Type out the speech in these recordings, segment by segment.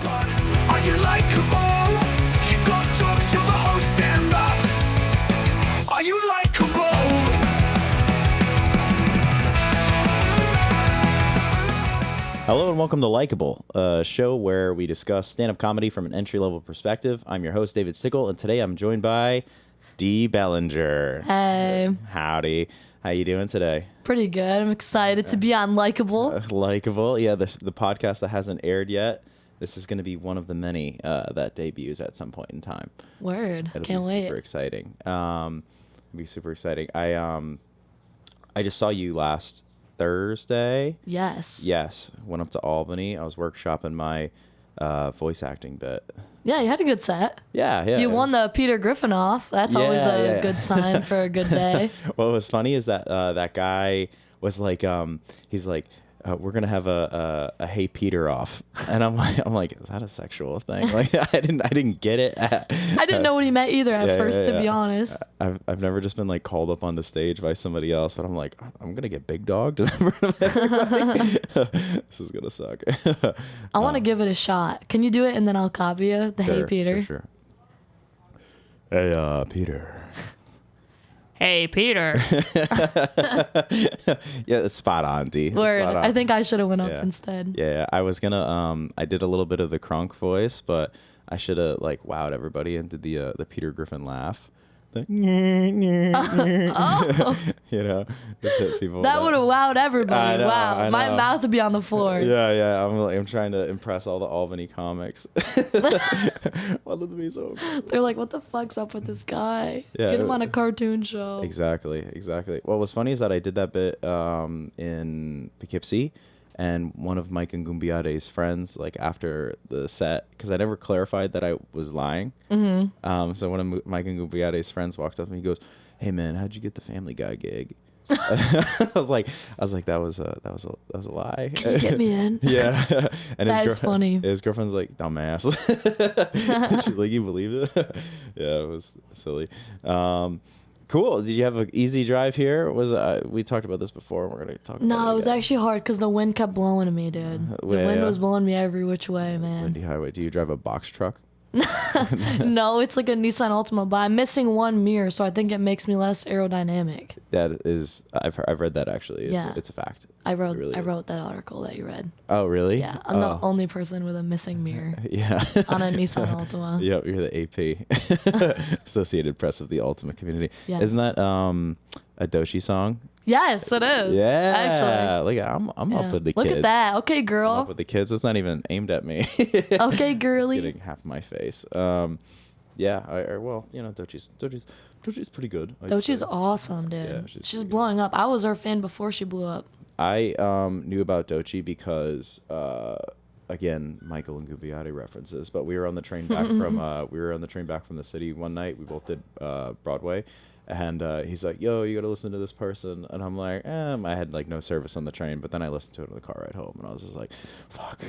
But are you likable? You got jokes, you're the host, stand up. Are you likable? Hello and welcome to Likeable, a show where we discuss stand-up comedy from an entry-level perspective. I'm your host, David Stickle, and today I'm joined by Dee Bellinger. Hey. Howdy. How you doing today? Pretty good. I'm excited to be on Likeable. Likeable. Yeah, the podcast that hasn't aired yet. This is going to be one of the many that debuts at some point in time. Word. It'll Can't be wait. Super exciting. It'll be super exciting. I just saw you last Thursday. Yes. Went up to Albany. I was workshopping my voice acting bit. Yeah, you had a good set. Yeah. You won the Peter Griffin off. That's always a good sign for a good day. What was funny is that that guy was like, he's like, we're gonna have a Hey Peter off, and I'm like, is that a sexual thing? Like, I didn't get it. I didn't know what he meant either at first, to be honest. I've never just been like called up on the stage by somebody else, but I'm like, I'm gonna get big dogged in front of everybody. This is gonna suck. I want to give it a shot. Can you do it and then I'll copy you? The Hey Peter. Sure. Hey, Peter. Hey Peter. Yeah, it's spot on, D. Word. Spot on. I think I should have went up instead. Yeah, I was gonna I did a little bit of the Kronk voice, but I should have like wowed everybody and did the Peter Griffin laugh. The Oh. You know, just hit people. That would have wowed everybody. I know, Wow. I My know. mouth would be on the floor. Yeah. I'm trying to impress all the Albany comics. Wanted to be so cool. They're like, what the fuck's up with this guy? Yeah, Get him on a cartoon show. Exactly. What was funny is that I did that bit in Poughkeepsie, and one of Mike and Gumbiade's friends, like after the set, because I never clarified that I was lying. Mm-hmm. So one of Mike and Gumbiade's friends walked up to me, he goes, "Hey man, how'd you get the Family Guy gig?" I was like, that was a lie. Can you get me in? Yeah. And That is funny. His girlfriend's like, dumbass. She's like, you believed it? Yeah, it was silly. Cool. Did you have an easy drive here? We talked about this before, and we're gonna talk. No, about it was again. actually hard because the wind kept blowing to me, dude. The wind was blowing me every which way, man. Windy highway. Do you drive a box truck? No, it's like a Nissan Altima, but I'm missing one mirror, so I think it makes me less aerodynamic. That is, I've read that actually. It's a fact. I wrote It really I is. wrote that article that you read. Oh really? Yeah, I'm the only person with a missing mirror Yeah. on a Nissan Altima. Yep, you're the AP, Associated Press of the Ultimate Community. Yes. Isn't that a Doshi song? Yes, it is. Yeah. Actually. Look, I'm Yeah. up with the Look kids. at that. Okay, I'm girl. up with the kids. It's not even aimed at me. Okay, girly. Getting half my face. Yeah. Well, you know, Dochi's pretty good. Dochi's awesome, dude. Yeah, she's she's blowing up. I was her fan before she blew up. I knew about Dochi because again, Michael and Gubbiati references. But we were on the train back from the city one night. We both did Broadway, and he's like, "Yo, you gotta listen to this person," and I'm like, I had like no service on the train, but then I listened to it on the car ride home, and I was just like, "Fuck."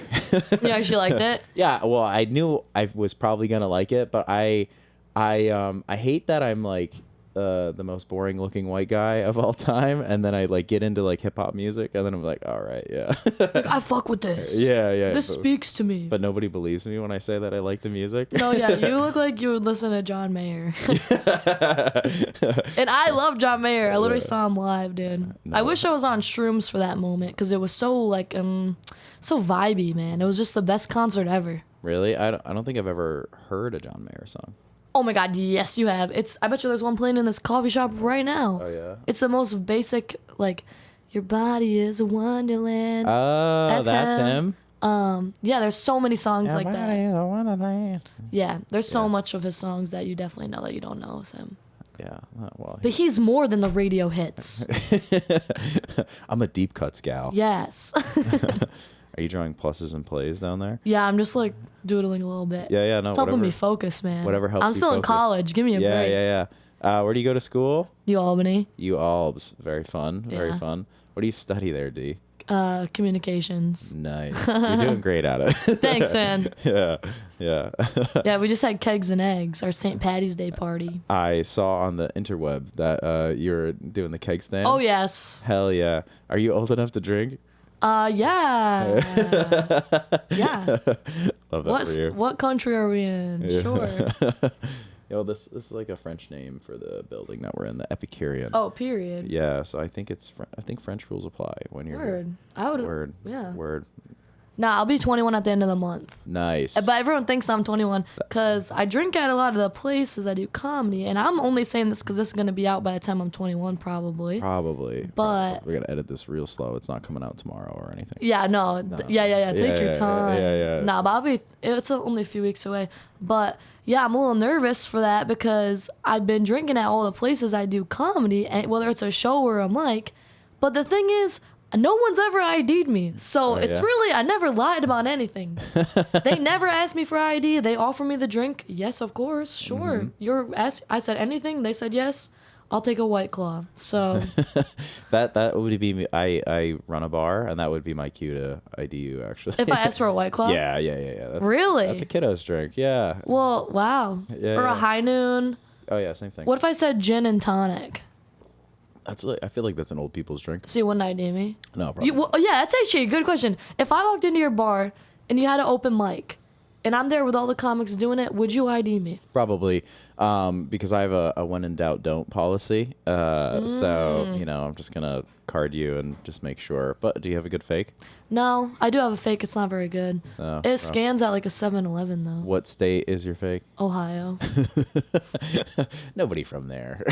You actually liked it? Yeah. Well, I knew I was probably gonna like it, but I hate that I'm like the most boring looking white guy of all time, and then I like get into like hip hop music, and then I'm like, all right, yeah. Like, I fuck with this. Yeah. This speaks to me. But nobody believes me when I say that I like the music. No, yeah, you look like you would listen to John Mayer. And I love John Mayer. I literally saw him live, dude. No. I wish I was on shrooms for that moment because it was so like so vibey, man. It was just the best concert ever. Really? I don't think I've ever heard a John Mayer song. Oh my god, yes you have. I bet you there's one playing in this coffee shop right now. Oh yeah. It's the most basic, like, your body is a wonderland. Oh, that's him. Yeah, there's so many songs like Body that. is a wonderland. Yeah, there's so Yeah. much of his songs that you definitely know that you don't know is him. Yeah. Well. But he's more than the radio hits. I'm a deep cuts gal. Yes. Are you drawing pluses and plays down there? Yeah, I'm just like doodling a little bit. Yeah. No. It's helping whatever. me focus, man. Whatever helps I'm you still in focus. college. Give me a break. Yeah. Where do you go to school? You Albany. You Albs. Very fun. Very Yeah. fun. What do you study there, D? Communications. Nice. You're doing great at it. Thanks, man. Yeah. Yeah, we just had kegs and eggs, our St. Patty's Day party. I saw on the interweb that you're doing the keg stand. Oh, yes. Hell yeah. Are you old enough to drink? Yeah. Yeah. Love that for you. What country are we in? Yeah. Sure. Yo, this is like a French name for the building that we're in, the Epicurean. Oh, period. Yeah, so I think I think French rules apply when you're here. Word. I would. Word. Yeah. Word. Nah, I'll be 21 at the end of the month. Nice. But everyone thinks I'm 21 because I drink at a lot of the places I do comedy. And I'm only saying this because this is going to be out by the time I'm 21, probably. Probably. But we're going to edit this real slow. It's not coming out tomorrow or anything. Yeah, no. Yeah. Take your time. Yeah. Nah, but it's only a few weeks away. But yeah, I'm a little nervous for that because I've been drinking at all the places I do comedy, and whether it's a show or a mic. But the thing is, no one's ever ID'd me. So really, I never lied about anything. They never asked me for ID. They offer me the drink. Yes, of course. Sure. I said anything. They said yes. I'll take a White Claw. So that would be me. I run a bar, and that would be my cue to ID you, actually. if I ask for a White Claw? Yeah. Really? That's a kiddo's drink. Yeah. Well, wow. Yeah, or a yeah. High Noon. Oh yeah, same thing. What if I said gin and tonic? I feel like that's an old people's drink. So you wouldn't ID me? No, probably. Yeah, that's actually a good question. If I walked into your bar and you had an open mic, and I'm there with all the comics doing it, would you ID me? Probably, because I have a when in doubt don't policy. So I'm just gonna card you and just make sure. But do you have a good fake? No, I do have a fake. It's not very good. Oh, It scans at like a 7-Eleven though. What state is your fake? Ohio. Nobody from there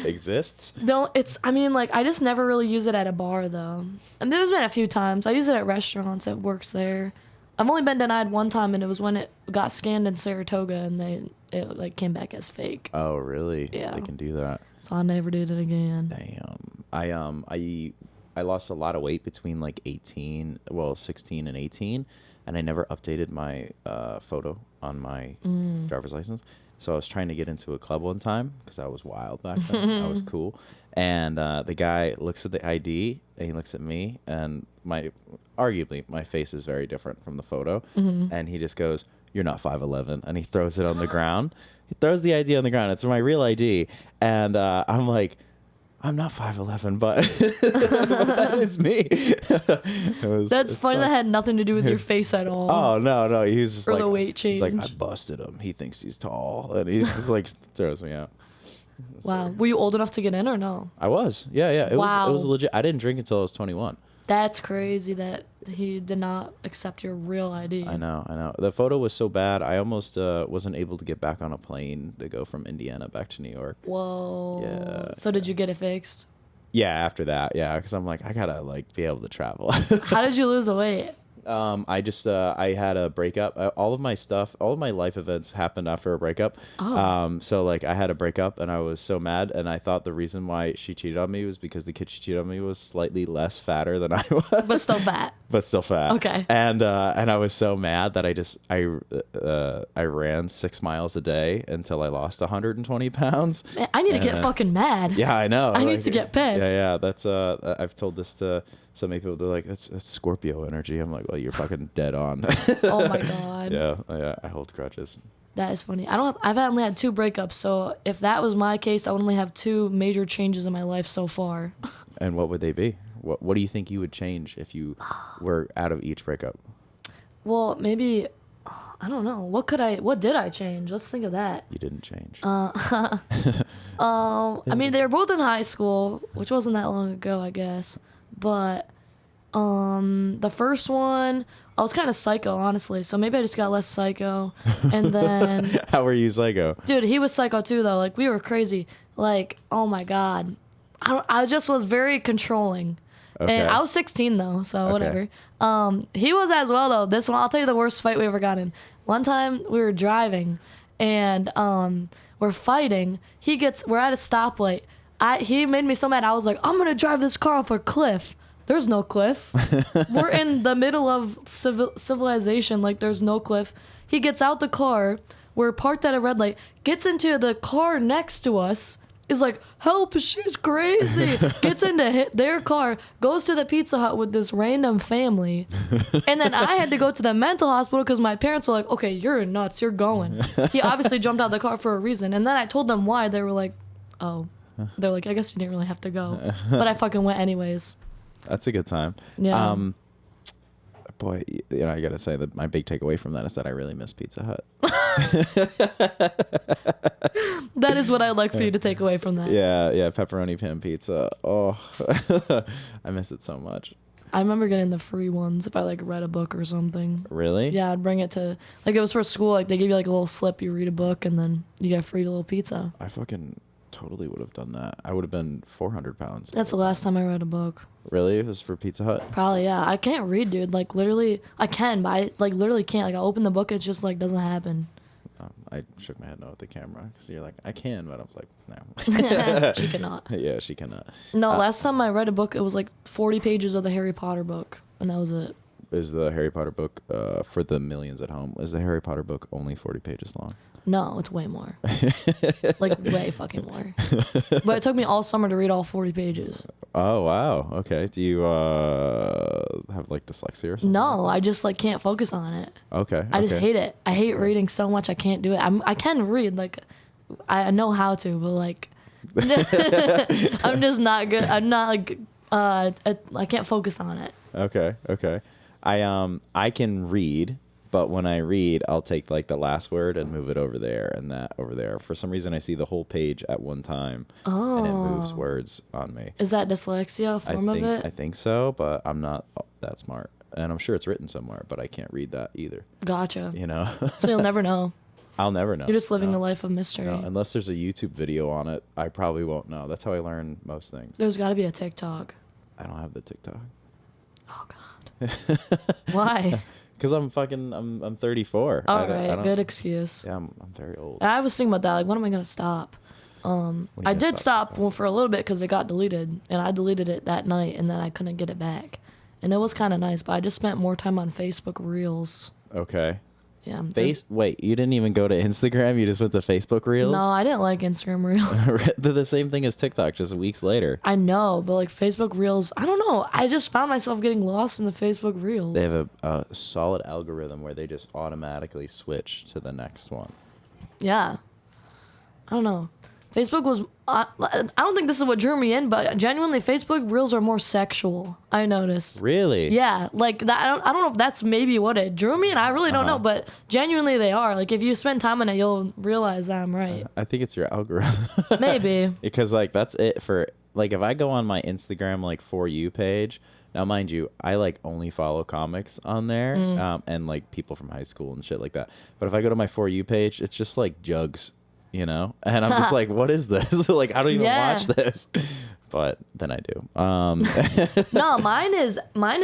exists. No, I just never really use it at a bar though. And there's been a few times. I use it at restaurants. It works there. I've only been denied one time, and it was when it got scanned in Saratoga, and it like came back as fake. Oh, really? Yeah. They can do that. So I never did it again. Damn. I lost a lot of weight between like 16 and 18, and I never updated my photo on my driver's license. So I was trying to get into a club one time because I was wild back then. I was cool. And the guy looks at the ID, and he looks at me, and arguably my face is very different from the photo. And he just goes, "You're not 5'11", and he throws it on the ground. He throws the ID on the ground. It's my real ID. And I'm like, I'm not 5'11", but that is me. That's funny. That had nothing to do with your face at all. Oh, no. He was just or like, the weight change. He's like, I busted him. He thinks he's tall. And he just like throws me out. Wow. Were you old enough to get in or no? I was. Yeah. It was legit. I didn't drink until I was 21. That's crazy that he did not accept your real ID. I know. The photo was so bad, I almost wasn't able to get back on a plane to go from Indiana back to New York. Whoa. Yeah. So did you get it fixed? Yeah, after that, yeah, because I'm like, I gotta like be able to travel. How did you lose the weight? I had a breakup. All of my life events happened after a breakup. Oh. So like I had a breakup, and I was so mad, and I thought the reason why she cheated on me was because the kid she cheated on me was slightly less fatter than I was. But still fat. But still fat. Okay. And I was so mad that I ran 6 miles a day until I lost 120 pounds. Man, I need to get fucking mad. Yeah, I know. I need to get pissed. Yeah. That's I've told this to so many people. They're like, it's Scorpio energy. I'm like, well, you're fucking dead on. Oh my god. Yeah. I hold grudges. That is funny. I've only had 2 breakups, so if that was my case, I would only have 2 major changes in my life so far. And what would they be? What do you think you would change if you were out of each breakup? Well, maybe I don't know. What did I change? Let's think of that. You didn't change. I mean, they were both in high school, which wasn't that long ago, I guess. But the first one, I was kind of psycho, honestly. So maybe I just got less psycho. And then How were you psycho? dude, he was psycho too, though. Like, we were crazy. Like, oh my god, I just was very controlling. Okay. And I was 16 though, so Okay. whatever. He was as well though. This one, I'll tell you the worst fight we ever got in. One time we were driving, and we're fighting. We're at a stoplight. He made me so mad. I was like, I'm gonna drive this car off a cliff. There's no cliff. We're in the middle of civilization. Like, there's no cliff. He gets out the car. We're parked at a red light. Gets into the car next to us. Is like, help, she's crazy. Gets into their car, goes to the Pizza Hut with this random family. And then I had to go to the mental hospital because my parents were like, okay, you're nuts, you're going. He obviously jumped out of the car for a reason. And then I told them why. They were like, oh. They're like, I guess you didn't really have to go. But I fucking went anyways. That's a good time. Yeah. Boy, I gotta say that my big takeaway from that is that I really miss Pizza Hut. That is what I'd like for you to take away from that. Yeah, pepperoni pan pizza. Oh, I miss it so much. I remember getting the free ones if I like read a book or something. Really? Yeah, I'd bring it to, like, it was for school. Like, they give you like a little slip, you read a book, and then you get free little pizza. I fucking totally would have done that. I would have been 400 pounds. That's the last time I read a book. Really? It was for Pizza Hut? Probably, yeah. I can't read, dude. Like, literally, I can, but I like literally can't. Like, I open the book, it just like doesn't happen. I shook my head no at the camera because you're like, I can, but I was like, no. She cannot. Yeah, she cannot. No, last time I read a book, it was like 40 pages of the Harry Potter book, and that was it. Is the Harry Potter book, for the millions at home, is the Harry Potter book only 40 pages long? No, it's way more. Like, way fucking more. But it took me all summer to read all 40 pages. Oh, wow. Okay. Do you have, like, dyslexia or something? No, I just, like, can't focus on it. Okay. I just hate it. I hate reading so much I can't do it. I can read, like, I know how to, but, like, I'm just not good. I'm not, like, I can't focus on it. Okay. I can read, but when I read, I'll take like the last word and move it over there and that over there. For some reason, I see the whole page at one time, and it moves words on me. Is that dyslexia, a form of it? I think so, but I'm not that smart, and I'm sure it's written somewhere, but I can't read that either. Gotcha. You know? So you'll never know. I'll never know. You're just living no. a life of mystery. No, unless there's a YouTube video on it, I probably won't know. That's how I learn most things. There's got to be a TikTok. I don't have the TikTok. Oh God. Why? Because I'm 34. All right, good excuse. Yeah, I'm very old. I was thinking about that. Like, when am I gonna stop? I did stop for a little bit because it got deleted, and I deleted it that night, and then I couldn't get it back, and it was kind of nice. But I just spent more time on Facebook Reels. Okay. Yeah. Wait, you didn't even go to Instagram? You just went to Facebook Reels? No, I didn't like Instagram Reels. They're the same thing as TikTok, just weeks later. I know, but like Facebook Reels, I don't know. I just found myself getting lost in the Facebook Reels. They have a solid algorithm where they just automatically switch to the next one. Yeah. I don't know. Facebook was, I don't think this is what drew me in, but genuinely Facebook Reels are more sexual, I noticed. Really? Yeah, like that. I don't know if that's maybe what it drew me, and I really don't know, but genuinely they are. Like, if you spend time on it, you'll realize that I'm right. I think it's your algorithm. Maybe. Because, like, that's it for, like, if I go on my Instagram, like, For You page, now, mind you, I, like, only follow comics on there, and, like, people from high school and shit like that. But if I go to my For You page, it's just, like, jugs, you know? And I'm just like, what is this? Like, I don't even watch this. But then I do. No, mine is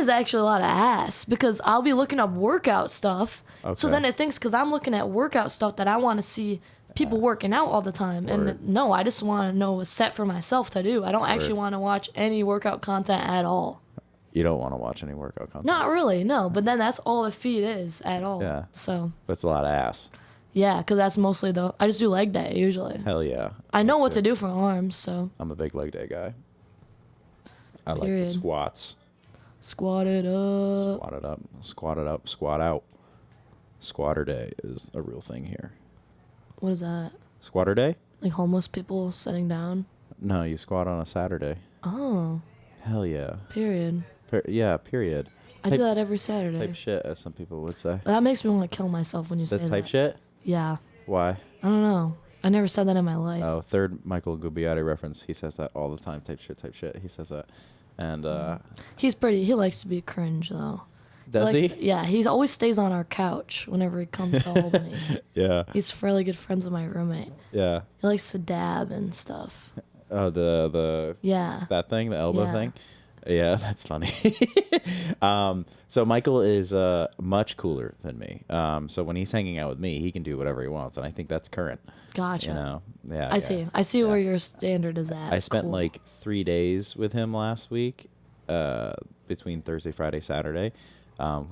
actually a lot of ass, because I'll be looking up workout stuff. Okay. So then it thinks, because I'm looking at workout stuff, that I want to see people working out all the time. Word. And no, I just want to know what's set for myself to do. I don't actually want to watch any workout content at all. You don't want to watch any workout content? Not really, no. But then that's all the feed is at all. Yeah. So. That's a lot of ass. Yeah, because that's mostly I just do leg day usually. Hell yeah. I know what to do for arms, so. I'm a big leg day guy. I like Period. the squats. Squat it up. Squat it up. Squat it up. Squat out. Squatter day is a real thing here. What is that? Squatter day? Like homeless people sitting down? No, you squat on a Saturday. Oh. Hell yeah. Period. Yeah, period. I do that every Saturday. Type shit, as some people would say. That makes me want to kill myself when you say The that. type shit? Yeah. Why? I don't know. I never said that in my life. Oh, third Michael Gubbiati reference. He says that all the time. Type shit, type shit. He says that. And, He likes to be cringe, though. does he? Yeah, he always stays on our couch whenever he comes to Albany. Yeah. He's fairly good friends with my roommate. Yeah. He likes to dab and stuff. Oh, the Yeah. that thing, the elbow Yeah. thing. Yeah, that's funny. So Michael is much cooler than me. So when he's hanging out with me, he can do whatever he wants, and I think that's current. Gotcha. You know? Yeah. I see. I see where your standard is at. I spent Cool. like 3 days with him last week, between Thursday, Friday, Saturday.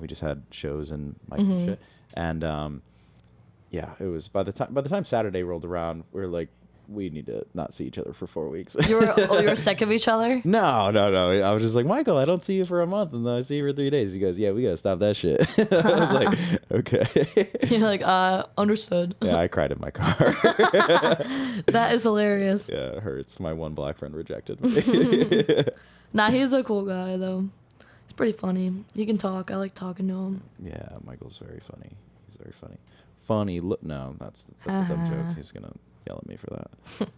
We just had shows and mics and shit, and yeah, it was by the time Saturday rolled around, we were like, we need to not see each other for 4 weeks. You were sick of each other? No. I was just like, Michael, I don't see you for a month, and then I see you for 3 days. He goes, yeah, we gotta stop that shit. I was like, okay. You're like, understood. Yeah, I cried in my car. That is hilarious. Yeah, it hurts. My one black friend rejected me. Nah, he's a cool guy though. He's pretty funny. He can talk. I like talking to him. Yeah, Michael's very funny. He's very funny. Funny look. No, that's a dumb joke. He's gonna yell at me for that.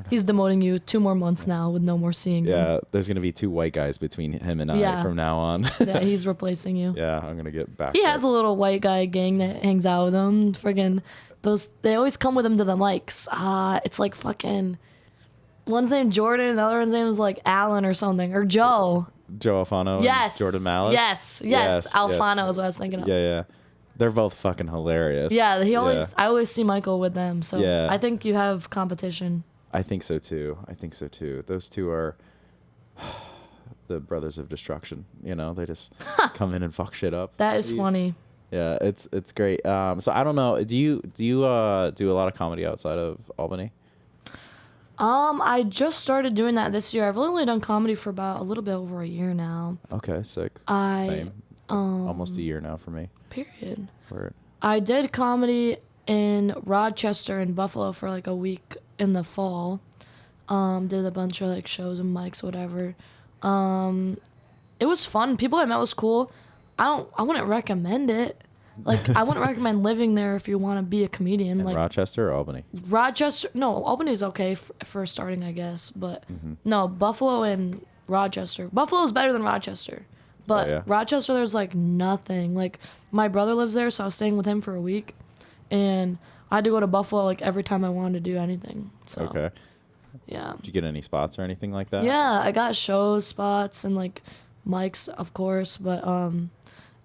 He's demoting you 2 more months now with no more seeing you. Yeah, there's gonna be 2 white guys between him and I from now on. Yeah, he's replacing you. Yeah, I'm gonna get back. He has a little white guy gang that hangs out with him. Friggin' those, they always come with him to the mics. It's like fucking, one's named Jordan, the other one's name is like Alan or something, or Joe. Joe Alfano. Yes. And Jordan Malice. Yes. Alfano is what I was thinking of. Yeah. They're both fucking hilarious. Yeah, I always see Michael with them. So Yeah. I think you have competition. I think so too. Those 2 are the brothers of destruction. You know, they just come in and fuck shit up. That is funny. Yeah, it's great. So I don't know. Do you do a lot of comedy outside of Albany? I just started doing that this year. I've only done comedy for about a little bit over a year now. Okay, sick. Same. Almost a year now for me. Period. Word. I did comedy in Rochester and Buffalo for like a week in the fall. Did a bunch of like shows and mics, whatever. It was fun. People I met was cool. I wouldn't recommend it. Like, I wouldn't recommend living there if you want to be a comedian. In like Rochester or Albany? Rochester, no, Albany's okay for starting, I guess. But no, Buffalo and Rochester. Buffalo's better than Rochester. But Rochester, there's like nothing. Like, my brother lives there, so I was staying with him for a week. And I had to go to Buffalo like every time I wanted to do anything. So, okay. Yeah. Did you get any spots or anything like that? Yeah, I got shows, spots, and like mics, of course. But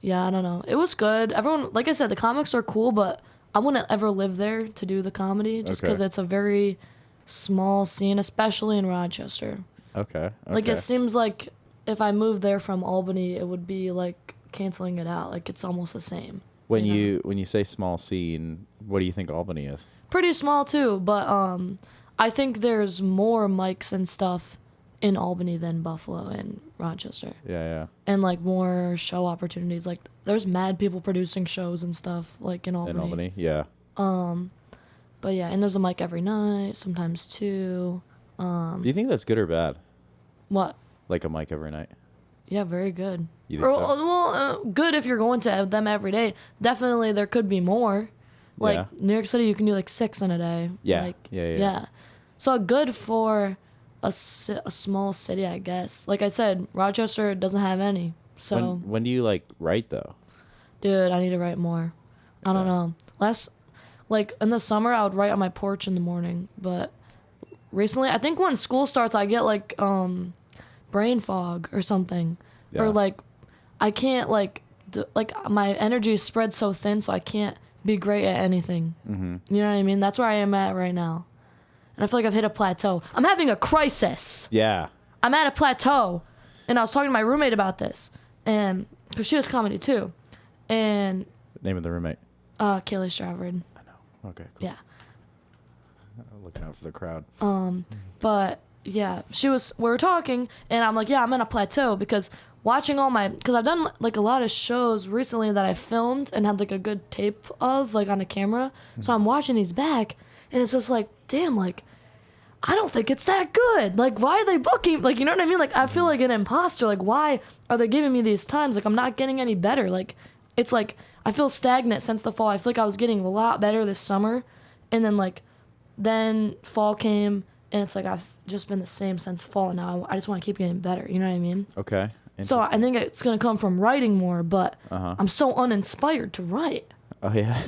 yeah, I don't know. It was good. Everyone, like I said, the comics are cool, but I wouldn't ever live there to do the comedy just because it's a very small scene, especially in Rochester. Okay. Like, it seems like if I moved there from Albany, it would be like canceling it out. Like, it's almost the same. When you say small scene, what do you think Albany is? Pretty small too, but I think there's more mics and stuff in Albany than Buffalo and Rochester. Yeah. And like more show opportunities. Like, there's mad people producing shows and stuff like in Albany. In Albany, yeah. But yeah, and there's a mic every night, sometimes 2. Do you think that's good or bad? What? Like a mic every night? Yeah, very good. You think so? Well, good if you're going to them every day. Definitely, there could be more. Like, New York City, you can do like 6 in a day. Yeah. Like, Yeah. So good for a small city, I guess. Like I said, Rochester doesn't have any. So when do you like write though? Dude, I need to write more. I don't know. Like in the summer, I would write on my porch in the morning. But recently, I think when school starts, I get like brain fog or something. Yeah. Or like I can't like my energy is spread so thin, so I can't be great at anything. Mm-hmm. You know what I mean? That's where I am at right now. And I feel like I've hit a plateau. I'm having a crisis. Yeah. I'm at a plateau. And I was talking to my roommate about this. And because she does comedy too. And Name of the roommate? Kaylee Stravard. I know. Okay, cool. Yeah. Looking out for the crowd. But yeah, we were talking, and I'm like, yeah, I'm in a plateau because watching because I've done like a lot of shows recently that I filmed and had like a good tape of, like on a camera. So I'm watching these back, and it's just like, damn, like, I don't think it's that good. Like, why are they booking? Like, you know what I mean? Like, I feel like an imposter. Like, why are they giving me these times? Like, I'm not getting any better. Like, it's like, I feel stagnant since the fall. I feel like I was getting a lot better this summer. And then fall came, and it's like I've just been the same since fall. And now I just want to keep getting better. You know what I mean? Okay. So I think it's going to come from writing more, but I'm so uninspired to write. Oh, yeah.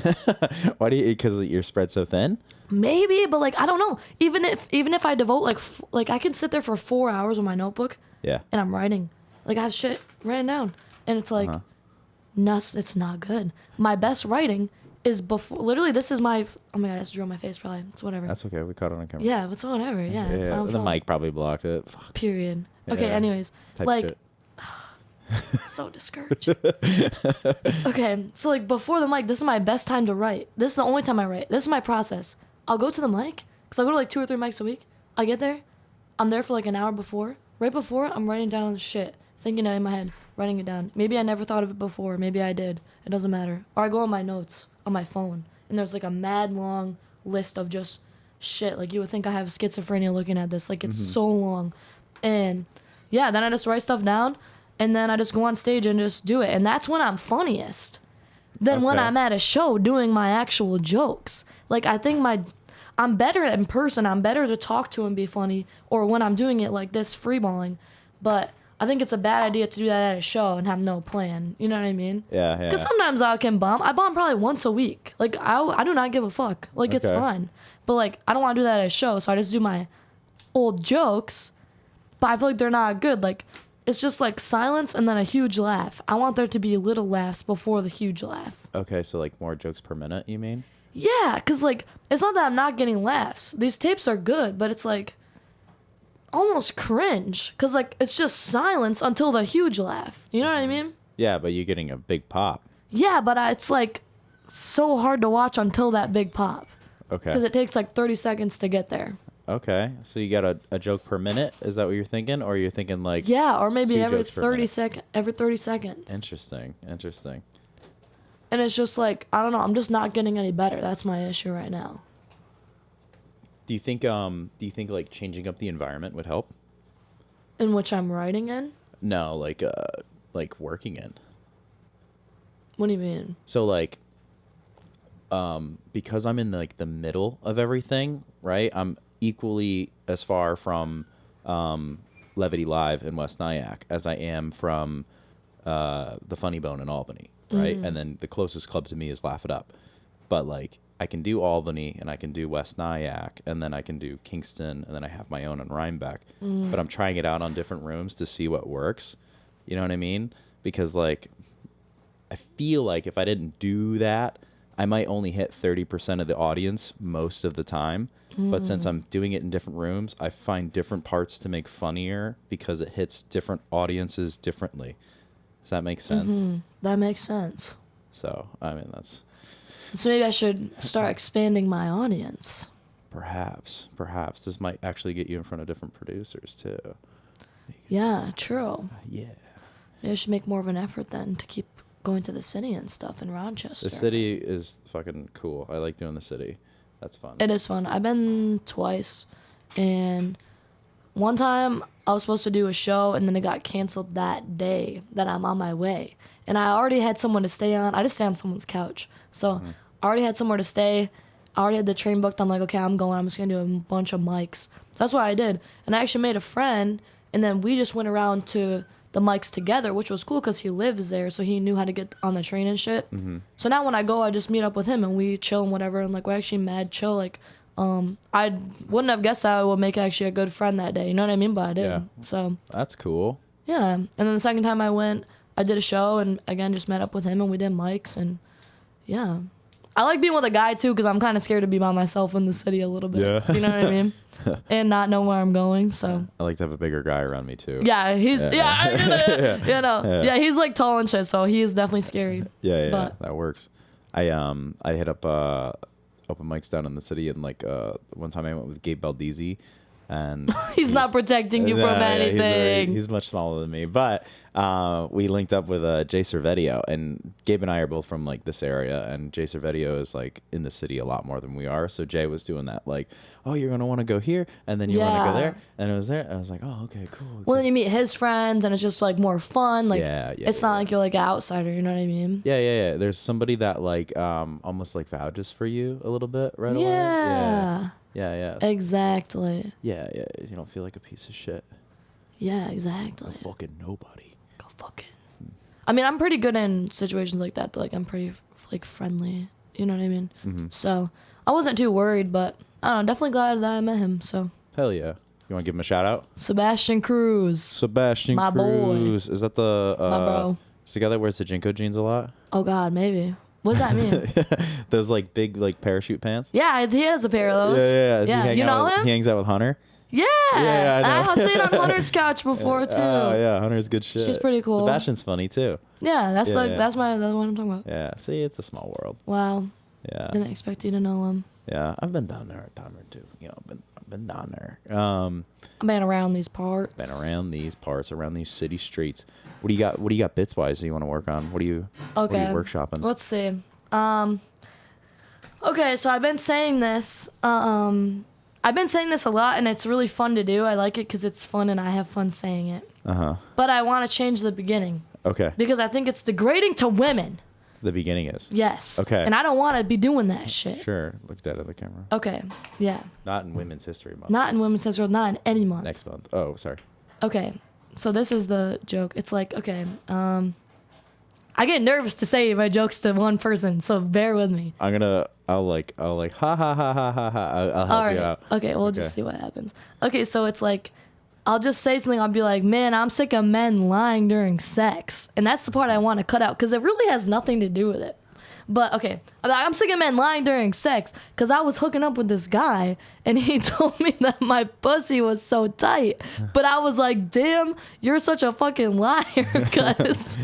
Why do you? Because you're spread so thin? Maybe, but like, I don't know. Even if I devote like I can sit there for 4 hours with my notebook. Yeah. And I'm writing. Like, I have shit written down. And it's like, it's not good. My best writing is before, literally, this is my, oh my God, I just drew on my face probably. It's whatever. That's okay. We caught it on camera. Yeah, it's whatever. Yeah. It's not The fun. mic probably blocked it. Fuck. Period. Okay, Yeah. anyways. Type like, shit. it's so discouraging. Okay, so like before the mic, this is my best time to write. This is the only time I write. This is my process. I'll go to the mic, because I go to like 2 or 3 mics a week. I get there. I'm there for like an hour before. Right before, I'm writing down shit. Thinking it in my head. Writing it down. Maybe I never thought of it before. Maybe I did. It doesn't matter. Or I go on my notes on my phone. And there's like a mad long list of just shit. Like, you would think I have schizophrenia looking at this. Like, it's so long. And yeah, then I just write stuff down, and then I just go on stage and just do it. And that's when I'm funniest. Then when Okay. I'm at a show doing my actual jokes. Like, I think I'm better in person. I'm better to talk to and be funny, or when I'm doing it like this, freeballing. But I think it's a bad idea to do that at a show and have no plan. You know what I mean? Yeah, Because yeah. sometimes I can bomb. I bomb probably once a week. Like, I do not give a fuck. Like, it's Okay. fine. But, like, I don't want to do that at a show, so I just do my old jokes. But I feel like they're not good. Like, it's just like silence and then a huge laugh. I want there to be little laughs before the huge laugh. Okay, so like more jokes per minute, you mean? Yeah, because, like, it's not that I'm not getting laughs. These tapes are good, but it's, like, almost cringe. Because, like, it's just silence until the huge laugh. You know what I mean? Yeah, but you're getting a big pop. Yeah, but it's, like, so hard to watch until that big pop. Okay. Because it takes, like, 30 seconds to get there. Okay, so you got a joke per minute? Is that what you're thinking, or you're thinking like? Yeah, or maybe Two every jokes per 30 every 30 seconds. Interesting. And it's just like, I don't know, I'm just not getting any better. That's my issue right now. Do you think like changing up the environment would help? In which I'm writing in? No, like working in. What do you mean? So like, because I'm in like the middle of everything, right? I'm equally as far from Levity Live in West Nyack as I am from the Funny Bone in Albany, right? And then the closest club to me is Laugh It Up. But like, I can do Albany and I can do West Nyack and then I can do Kingston and then I have my own in Rhinebeck. But I'm trying it out on different rooms to see what works. You know what I mean? Because like, I feel like if I didn't do that, I might only hit 30% of the audience most of the time. But since I'm doing it in different rooms, I find different parts to make funnier because it hits different audiences differently. Does that make sense? That makes sense. So, I mean, that's So maybe I should start expanding my audience. perhaps this might actually get you in front of different producers too. Yeah, true. Yeah. Maybe I should make more of an effort then to keep going to the city and stuff in Rochester. The city is fucking cool. I like doing the city. That's fun. It is fun. I've been twice, and one time I was supposed to do a show, and then it got canceled that day that I'm on my way. And I already had someone to stay on. I just stay on someone's couch. So I already had somewhere to stay. I already had the train booked. I'm like, okay, I'm going. I'm just going to do a bunch of mics. That's what I did. And I actually made a friend, and then we just went around to the mics together, which was cool because he lives there, so he knew how to get on the train and shit. So now when I go, I just meet up with him and we chill and whatever, and like we're actually mad chill. Like, I wouldn't have guessed that I would make actually a good friend that day. You know what I mean? But I did. Yeah. So That's cool. yeah. And then the second time I went, I did a show and again just met up with him and we did mics and yeah. I like being with a guy too because I'm kind of scared to be by myself in the city a little bit. Yeah. You know what I mean? And not know where I'm going. So. I like to have a bigger guy around me too. Yeah, he's you know, yeah, he's like tall and shit, so he is definitely scary. Yeah, But- that works. I hit up open mics down in the city, and like one time I went with Gabe Baldizzi, and He's not protecting you from Nah, yeah, anything. he's much smaller than me, but we linked up with Jay Cervetio, and Gabe and I are both from like this area, and Jay Cervetio is like in the city a lot more than we are. So Jay was doing that, like, oh, you're gonna want to go here, and then you want to Yeah. go there, and it was there. I was like, oh, okay, cool. Well, then you meet his friends, and it's just like more fun. Like, Yeah, it's not like you're like an outsider. You know what I mean? Yeah. There's somebody that like almost like vouches for you a little bit right away. Yeah. Yeah. Exactly. Yeah. You don't feel like a piece of shit. Yeah, exactly. Fucking nobody. Go fucking. I mean, I'm pretty good in situations like that. Like, I'm pretty like friendly. You know what I mean? So I wasn't too worried, but I don't know. Definitely glad that I met him. So Hell yeah. You want to give him a shout out? Sebastian Cruz. Sebastian My boy. Cruz. Is that the My bro. Is the guy that wears the Jinko jeans a lot? Oh God, maybe. What does that mean? Those like big like parachute pants? Yeah, he has a pair of those. Yeah. Does he hang you out know with- him? He hangs out with Hunter? Yeah. Yeah, I know. I've stayed on Hunter's couch before too. Oh yeah, Hunter's good shit. She's pretty cool. Sebastian's funny too. Yeah, that's Yeah, like yeah. that's what I'm talking about. Yeah. See, it's a small world. Wow. Yeah. Didn't expect you to know him. Yeah. I've been down there a time or two. You know, I've been down there. I've been around these parts. Been around these parts, around these city streets. What do you got bits wise that you want to work on? What are you workshopping? Let's see. Okay, so I've been saying this. I've been saying this a lot, and it's really fun to do. I like it because it's fun, and I have fun saying it. but I want to change the beginning Okay. because I think it's degrading to women. The beginning is. Yes. Okay. And I don't want to be doing that shit. Sure. Look dead at the camera. Okay. Yeah. Not in Women's History Month. Not in Women's History, not in any month. Next month. Oh, sorry. Okay. So this is the joke. It's like, okay, I get nervous to say my jokes to one person, so bear with me. I'll like, ha ha ha ha ha ha. I'll help All right. you out. Okay, we'll just see what happens. Okay, so it's like, I'll just say something. I'll be like, man, I'm sick of men lying during sex. And that's the part I want to cut out because it really has nothing to do with it. But okay, I'm sick of men lying during sex because I was hooking up with this guy and he told me that my pussy was so tight. But I was like, damn, you're such a fucking liar because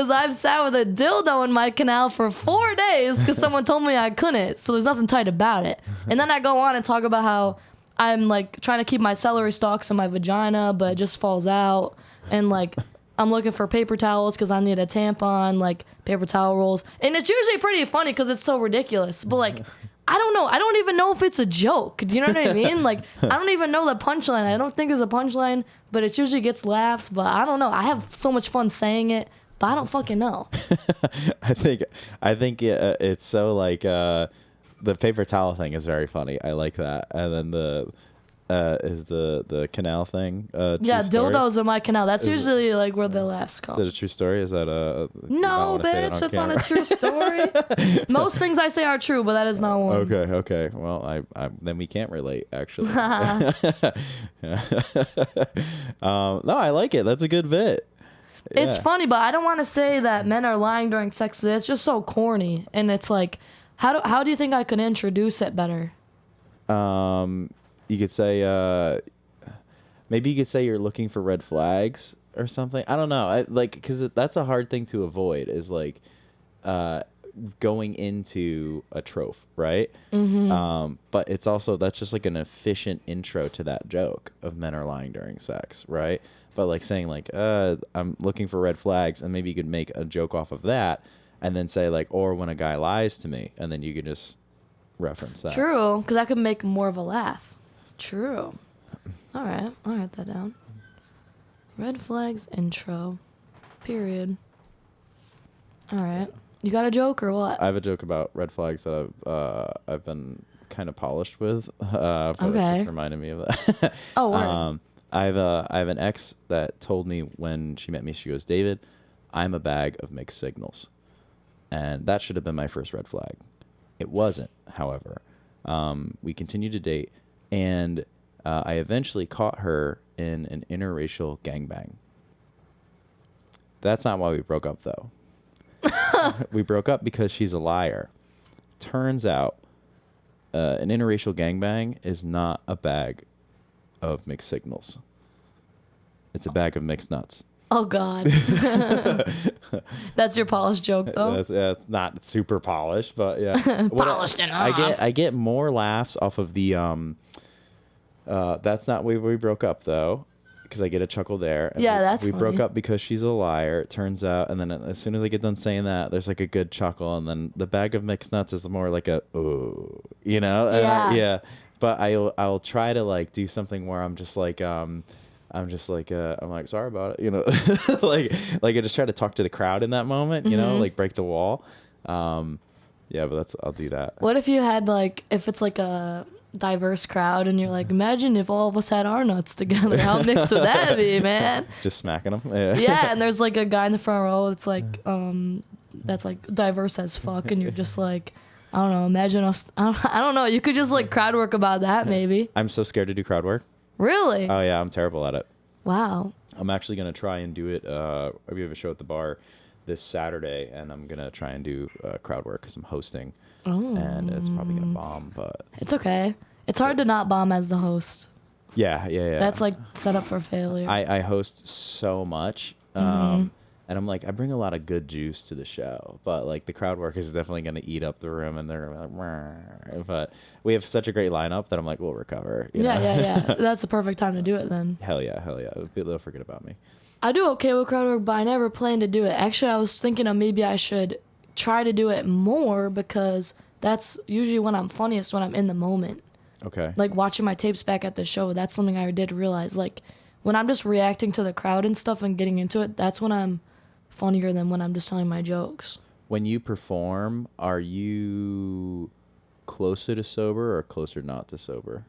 I've sat with a dildo in my canal for 4 days because someone told me I couldn't. So there's nothing tight about it. And then I go on and talk about how I'm like trying to keep my celery stalks in my vagina, but it just falls out. And like, I'm looking for paper towels because I need a tampon, like paper towel rolls. And it's usually pretty funny because it's so ridiculous. But like, I don't know. I don't even know if it's a joke. Do you know what I mean? Like, I don't even know the punchline. I don't think there's a punchline, but it usually gets laughs. But I don't know. I have so much fun saying it, but I don't fucking know. I think it's so like the paper towel thing is very funny. I like that. And then the canal thing. Yeah, story? dildos in my canal. That's usually like where the laughs come. Is that a true story? Is that a no, bitch? That's not a true story. Most things I say are true, but that is not one. Okay. Well, I then we can't relate actually. No, I like it. That's a good bit. It's Yeah. funny, but I don't want to say that men are lying during sex. It's just so corny, and it's like, how do you think I could introduce it better? You could say maybe you could say you're looking for red flags or something. I don't know. Because that's a hard thing to avoid is like going into a trope, right? But it's also that's just like an efficient intro to that joke of men are lying during sex, right? But like saying like I'm looking for red flags, and maybe you could make a joke off of that, and then say like, or when a guy lies to me, and then you could just reference that. True, because I could make more of a laugh. True. All right, I'll write that down. Red flags intro. Period. All right. You got a joke or what? I have a joke about red flags that I've been kind of polished with. But it Okay. just reminded me of that. Oh, word. I have an ex that told me when she met me, she goes, David, I'm a bag of mixed signals. And that should have been my first red flag. It wasn't, however. We continued to date, and I eventually caught her in an interracial gangbang. That's not why we broke up, though. We broke up because she's a liar. Turns out, an interracial gangbang is not a bag of mixed signals. It's a bag of mixed nuts. Oh, God. That's your polished joke, though? It's not super polished, but yeah. Polished enough. I get more laughs off of the that's not where we broke up, though, because I get a chuckle there. And Yeah, that's we funny. broke up because she's a liar, it turns out, and then as soon as I get done saying that, there's like a good chuckle, and then the bag of mixed nuts is more like a ooh, you know? And Yeah. But I'll try to like do something where I'm like, sorry about it, you know, like I just try to talk to the crowd in that moment, you know, like break the wall. Yeah, but I'll do that. What if you had like, if it's like a diverse crowd and you're like, imagine if all of us had our nuts together, how mixed would that be, man? Just smacking them. Yeah, and there's like a guy in the front row that's like diverse as fuck, and you're just like, I don't know, imagine us, I don't know, you could just like crowd work about that maybe. I'm so scared to do crowd work. Really? Oh yeah, I'm terrible at it. Wow. I'm actually gonna try and do it. We have a show at the bar this Saturday, and I'm gonna try and do crowd work because I'm hosting, and it's probably gonna bomb. But It's okay. It's hard to not bomb as the host. yeah. That's like set up for failure. I host so much, and I'm like, I bring a lot of good juice to the show, but like the crowd work is definitely gonna eat up the room, and they're like, "Rrr." But we have such a great lineup that I'm like, we'll recover. You know? Yeah. That's the perfect time to do it then. Hell yeah. They'll forget about me. I do okay with crowd work, but I never planned to do it. Actually, I was thinking of maybe I should try to do it more because that's usually when I'm funniest, when I'm in the moment. Okay. Like watching my tapes back at the show, that's something I did realize. Like when I'm just reacting to the crowd and stuff and getting into it, that's when I'm funnier than when I'm just telling my jokes. When you perform, are you closer to sober or closer not to sober?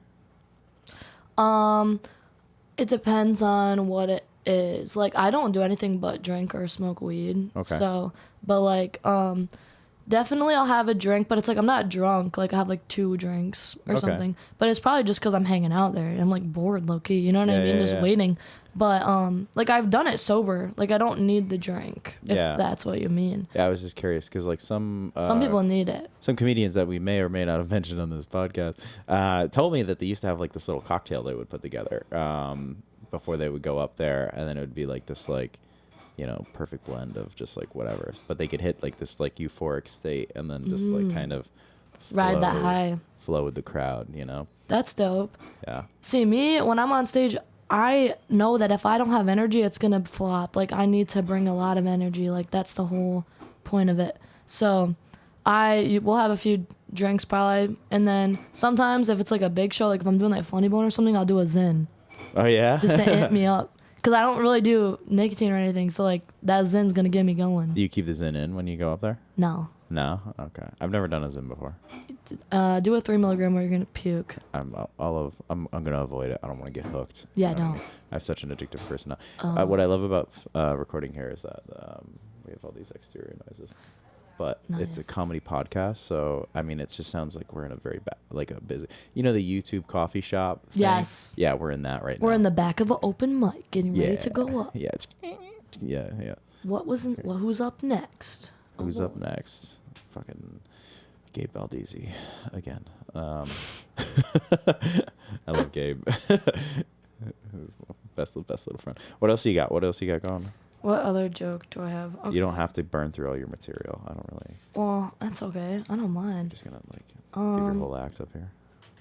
It depends on what it is. Like, I don't do anything but drink or smoke weed. Okay. So, but like, definitely I'll have a drink, but it's like I'm not drunk. Like, I have like 2 drinks or Okay. something. But it's probably just because I'm hanging out there. I'm like bored, low key. You know what I Yeah, mean? yeah, Just yeah. waiting. But like, I've done it sober. Like, I don't need the drink, if Yeah. that's what you mean. Yeah, I was just curious because like some People need it. some comedians that we may or may not have mentioned on this podcast told me that they used to have like this little cocktail they would put together before they would go up there, and then it would be like this like, you know, perfect blend of just like whatever, but they could hit like this like euphoric state and then just like kind of Ride that high. flow with the crowd, you know. That's dope. Yeah. See, me, when I'm on stage, I know that if I don't have energy, it's going to flop. Like, I need to bring a lot of energy. Like, that's the whole point of it. So, we'll have a few drinks probably. And then sometimes if it's like a big show, like if I'm doing like Funny Bone or something, I'll do a Zyn. Oh yeah. Just to amp me up. Because I don't really do nicotine or anything. So, like, that Zyn's going to get me going. Do you keep the Zyn in when you go up there? No. No. Okay. I've never done a Zyn before. Do a 3 milligram or you're going to puke. I'm gonna avoid it. I don't want to get hooked. Yeah, You know what I don't. mean? I have such an addictive personality. What I love about recording here is that we have all these exterior noises, but it's a Nice. comedy podcast, so I mean, it just sounds like we're in a very like a busy. You know, the YouTube coffee shop thing? Yes. Yeah, we're in that right now. We're in the back of an open mic getting ready to go up. Yeah. Yeah. Who's up next? Who's up next? Fucking Gabe Baldizzi again. I love Gabe. best little friend. What else you got? What else you got going? What other joke do I have? Okay. You don't have to burn through all your material. I don't really. Well, that's okay. I don't mind. Just gonna like give your whole act up here.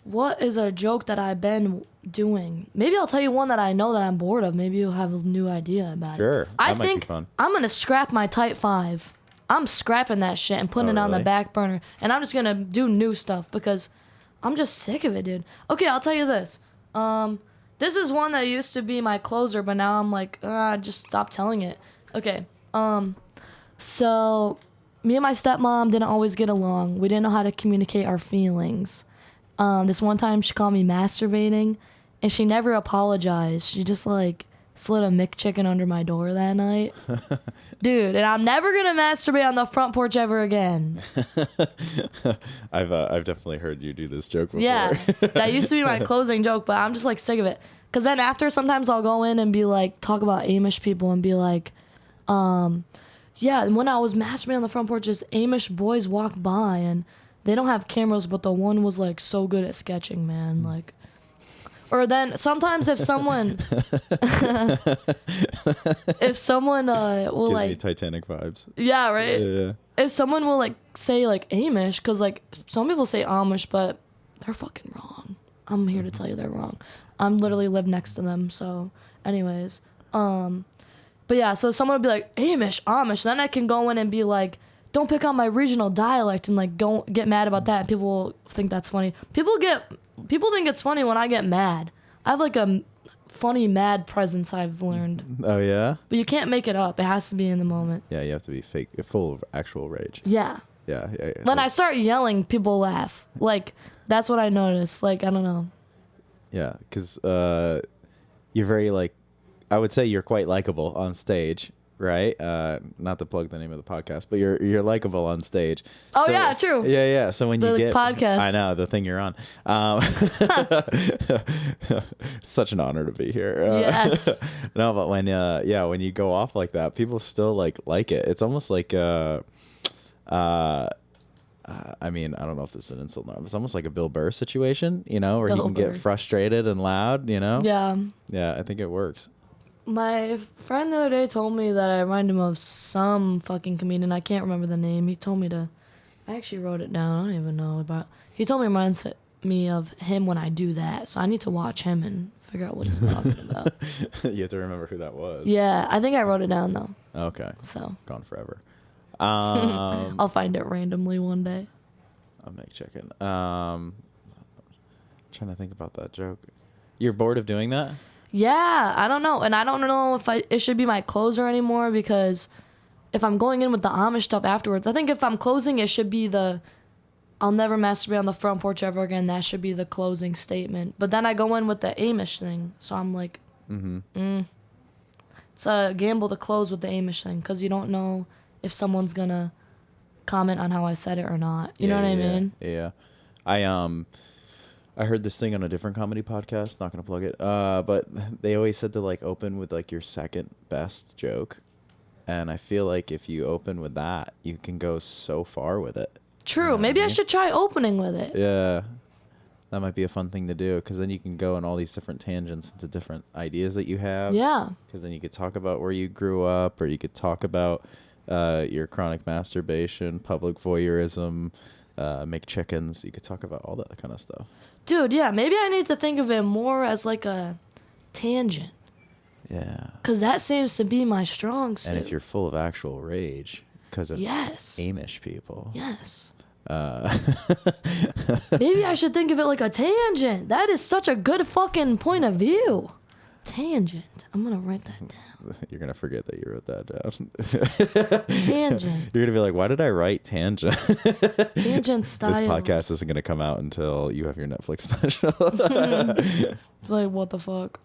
What is a joke that I've been doing? Maybe I'll tell you one that I know that I'm bored of. Maybe you'll have a new idea about it. Sure, I that might be think fun. I'm gonna scrap my Type 5. I'm scrapping that shit and putting Oh, it on the really? back burner. And I'm just gonna do new stuff because I'm just sick of it, dude. Okay, I'll tell you this. This is one that used to be my closer, but now I'm like, just stop telling it. Okay. So me and my stepmom didn't always get along. We didn't know how to communicate our feelings. This one time she called me masturbating, and she never apologized. She just like slid a McChicken under my door that night. Dude, and I'm never gonna masturbate on the front porch ever again. I've definitely heard you do this joke before. Yeah, that used to be my closing joke, but I'm just like sick of it. Cause then after, sometimes I'll go in and be like, talk about Amish people and be like, yeah, and when I was masturbating on the front porch, just Amish boys walked by and they don't have cameras, but the one was like so good at sketching, man. Like, or then sometimes if someone, will Gives like, me Titanic vibes. yeah, right. Yeah. If someone will like say like Amish, cause like some people say Amish, but they're fucking wrong. I'm here to tell you they're wrong. I'm literally live next to them, so anyways, but yeah, so someone would be like Amish, then I can go in and be like, don't pick on my regional dialect and like go get mad about that, and people will think that's funny. People think it's funny when I get mad. I have like a funny mad presence, I've learned, Oh yeah. but you can't make it up. It has to be in the moment. Yeah, you have to be fake, full of actual rage. Yeah. Yeah. When I start yelling, people laugh. Like, that's what I noticed. Like, I don't know. Yeah, because you're very like, I would say you're quite likable on stage, right? Not to plug the name of the podcast, but you're likable on stage. Oh, yeah, true. Yeah. So when The you get podcast. I know the thing you're on. Such an honor to be here. Yes. No, but when when you go off like that, people still like it. It's almost like I mean, I don't know if this is an insult or not. It's almost like a Bill Burr situation, you know, where he Bill can Burr. get frustrated and loud, you know? Yeah. Yeah, I think it works. My friend the other day told me that I remind him of some fucking comedian. I can't remember the name. He told me to... I actually wrote it down. I don't even know about... He told me it reminds me of him when I do that. So I need to watch him and figure out what he's talking about. You have to remember who that was. Yeah, I think I wrote it down, though. Okay. So Gone forever. I'll find it randomly one day. I'm checking. Trying to think about that joke. You're bored of doing that? Yeah, I don't know. And I don't know if it should be my closer anymore, because if I'm going in with the Amish stuff afterwards, I think if I'm closing, it should be I'll never masturbate on the front porch ever again. That should be the closing statement. But then I go in with the Amish thing. So I'm like, it's a gamble to close with the Amish thing, because you don't know if someone's going to comment on how I said it or not. You know what I mean? Yeah. I heard this thing on a different comedy podcast, not gonna plug it, but they always said to like open with like your second best joke, and I feel like if you open with that, you can go so far with it. True. You know Maybe what I I mean? should try opening with it. Yeah, that might be a fun thing to do, because then you can go on all these different tangents into different ideas that you have. Yeah. Because then you could talk about where you grew up, or you could talk about your chronic masturbation, public voyeurism, make chickens. You could talk about all that kind of stuff. Dude, yeah, maybe I need to think of it more as like a tangent. Yeah. Because that seems to be my strong suit. And if you're full of actual rage because of Yes. Amish people. Yes. Uh, Maybe I should think of it like a tangent. That is such a good fucking point of view. Tangent. I'm going to write that down. You're going to forget that you wrote that down. Tangent. You're going to be like, why did I write tangent? Tangent style. This podcast isn't going to come out until you have your Netflix special. Like, what the fuck?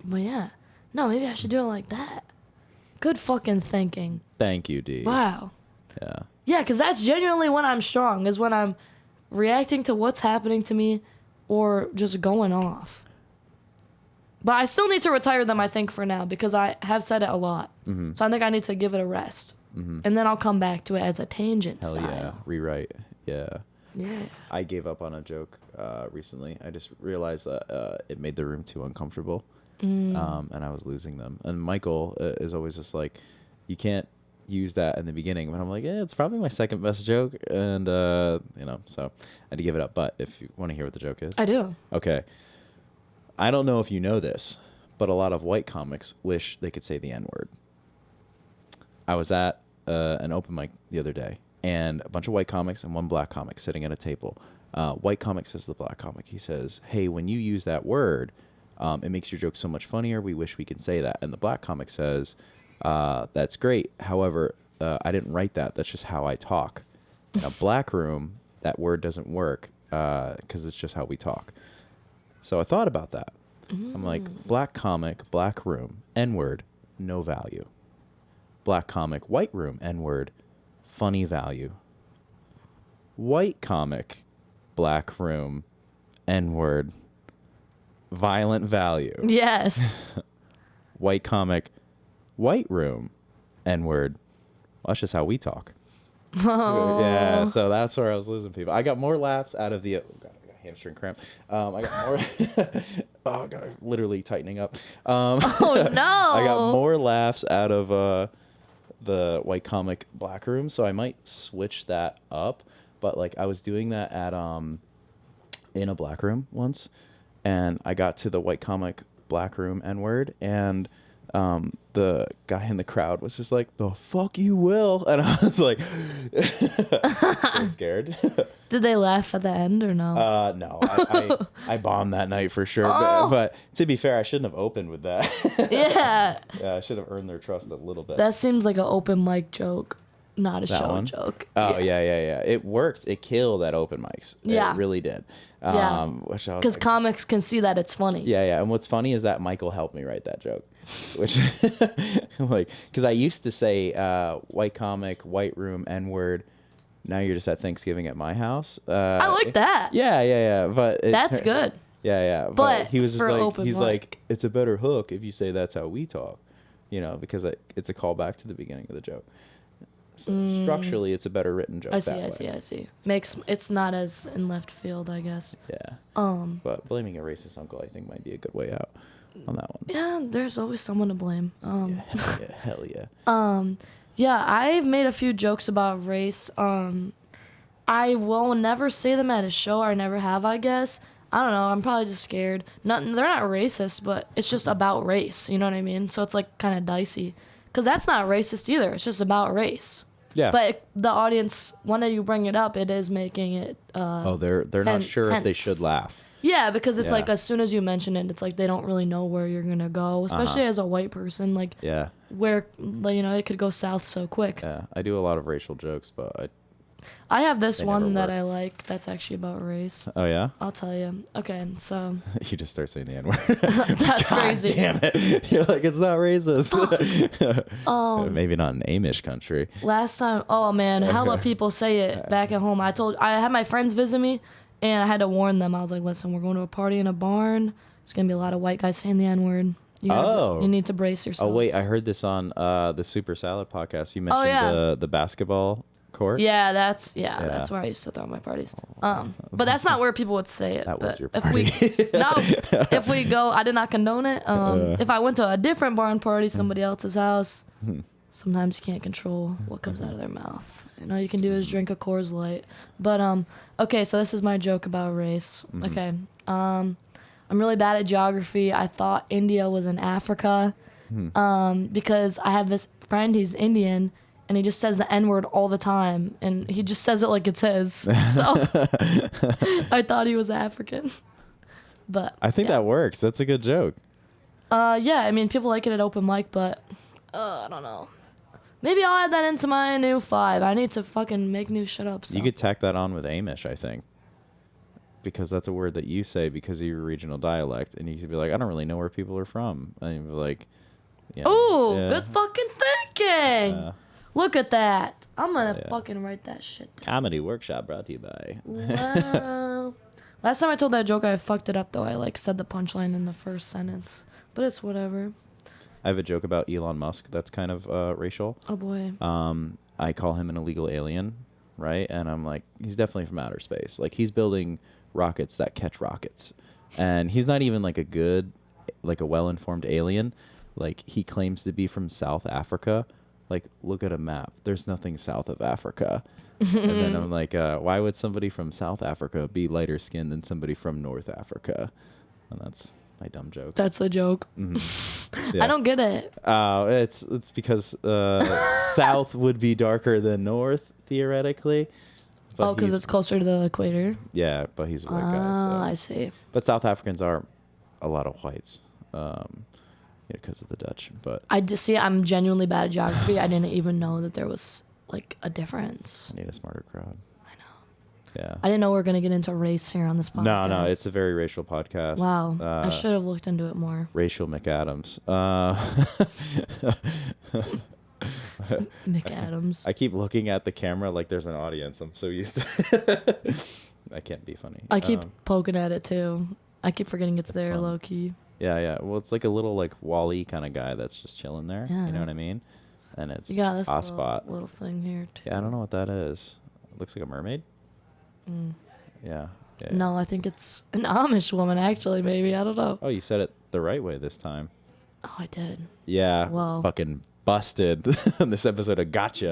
But yeah. No, maybe I should do it like that. Good fucking thinking. Thank you, Dee. Wow. Yeah. Yeah, because that's genuinely when I'm strong, is when I'm reacting to what's happening to me or just going off. But I still need to retire them, I think, for now, because I have said it a lot. Mm-hmm. So I think I need to give it a rest. Mm-hmm. And then I'll come back to it as a tangent Hell style. yeah. Rewrite. Yeah. Yeah. I gave up on a joke recently. I just realized that it made the room too uncomfortable. And I was losing them. And Michael is always just like, you can't use that in the beginning. But I'm like, yeah, it's probably my second best joke. And, so I had to give it up. But if you want to hear what the joke is. I do. Okay. I don't know if you know this, but a lot of white comics wish they could say the N-word. I was at an open mic the other day, and a bunch of white comics and one black comic sitting at a table. White comic says to the black comic, he says, hey, when you use that word, it makes your joke so much funnier. We wish we could say that. And the black comic says, that's great. However, I didn't write that. That's just how I talk. In a black room, that word doesn't work because it's just how we talk. So I thought about that. I'm like, black comic, black room, N-word, no value. Black comic, white room, N-word, funny value. White comic, black room, N-word, violent value. Yes. White comic, white room, N-word, well, that's just how we talk. Oh. Yeah, so that's where I was losing people. I got more laughs out of the... Oh, God, I got a hamstring cramp. I got more... oh, God, I'm literally tightening up. Oh, no. I got more laughs out of the white comic black room, so I might switch that up. But, like, I was doing that at in a black room once, and I got to the white comic black room N-word, and... the guy in the crowd was just like, the fuck you will. And I was like, so scared. Did they laugh at the end or no? No, I bombed that night for sure. Oh. But to be fair, I shouldn't have opened with that. Yeah. Yeah, I should have earned their trust a little bit. That seems like an open mic joke, not a That show one? joke. Oh, yeah. It worked. It killed at open mics. Yeah. It really did. Yeah. Which I was Because like, comics can see that it's funny. Yeah. And what's funny is that Michael helped me write that joke. Which, like, because I used to say white comic, white room, N-word. Now you're just at Thanksgiving at my house. I like that. Yeah. But That's good. Yeah. But he was just for like, open he's mic. like, it's a better hook if you say that's how we talk, because it's a callback to the beginning of the joke. So structurally, it's a better written joke. I that way. see. It's not as in left field, I guess. Yeah. But blaming a racist uncle, I think, might be a good way out on that one. Yeah, there's always someone to blame. Hell yeah. Yeah, I've made a few jokes about race. I will never say them at a show. I never have, I guess. I don't know. I'm probably just scared. They're not racist, but it's just about race. You know what I mean? So it's like kind of dicey. Because that's not racist either. It's just about race. Yeah. But the audience, when you bring it up, it is making it. They're not sure if they should laugh. Yeah, because it's Yeah. like as soon as you mention it, it's like they don't really know where you're gonna go, especially as a white person. Like Yeah. where like, it could go south so quick. Yeah. I do a lot of racial jokes, but I have this They never one that work. I like that's actually about race. oh yeah, I'll tell you. Okay, so you just start saying the N word. that's crazy. Damn it! You're like, it's not racist. Maybe not an Amish country. Last time, oh man, hella people say it back at home. I had my friends visit me, and I had to warn them. I was like, listen, we're going to a party in a barn. There's gonna be a lot of white guys saying the N word. You need to brace yourself. Oh wait, I heard this on the Super Salad podcast. You mentioned yeah. the basketball court. Yeah, that's where I used to throw my parties. But that's not where people would say it. That was But your if party. if we go, I did not condone it. If I went to a different barn party, somebody else's house, sometimes you can't control what comes out of their mouth. All you can do is drink a Coors Light. But okay, so this is my joke about race. Okay, I'm really bad at geography. I thought India was in Africa, because I have this friend. He's Indian. And he just says the N-word all the time. And he just says it like it's his. So I thought he was African. But I think that works. That's a good joke. yeah, I mean, people like it at open mic, but I don't know. Maybe I'll add that into my new 5. I need to fucking make new shit up. So. You could tack that on with Amish, I think. Because that's a word that you say because of your regional dialect. And you could be like, I don't really know where people are from. And you'd be like, yeah. Ooh, yeah. good fucking thinking. Look at that. I'm going to Yeah. fucking write that shit down. Comedy workshop brought to you by. Wow. Last time I told that joke, I fucked it up, though. I, said the punchline in the first sentence. But it's whatever. I have a joke about Elon Musk that's kind of racial. Oh, boy. I call him an illegal alien, right? And I'm like, he's definitely from outer space. Like, he's building rockets that catch rockets. And he's not even, like, a well-informed alien. Like, he claims to be from South Africa. Like, look at a map. There's nothing south of Africa. And then I'm like, why would somebody from South Africa be lighter skinned than somebody from North Africa? And that's my dumb joke. That's the joke. Yeah. I don't get it. It's because South would be darker than North, theoretically. But Because he's- it's closer to the equator. Yeah, but he's a white Ah, guy. I So. see. But South Africans are a lot of whites. Because of the Dutch. But I just see. I'm genuinely bad at geography. I didn't even know that there was like a difference. I need a smarter crowd. I know. Yeah. I didn't know we were gonna get into race here on this podcast. No, it's a very racial podcast. Wow. I should have looked into it more. Racial McAdams. Mick Adams. I keep looking at the camera like there's an audience. I'm so used to I can't be funny. I keep poking at it too. I keep forgetting it's there, fun. low key. Yeah. Well, it's like a little like Wall-E kind of guy that's just chilling there. Yeah. You know what I mean? And it's You got this spot. little thing here too. Yeah, I don't know what that is. It looks like a mermaid. Yeah. No, I think it's an Amish woman. Actually, maybe I don't know. Oh, you said it the right way this time. Oh, I did. Yeah. Whoa. Fucking busted on this episode of Gotcha.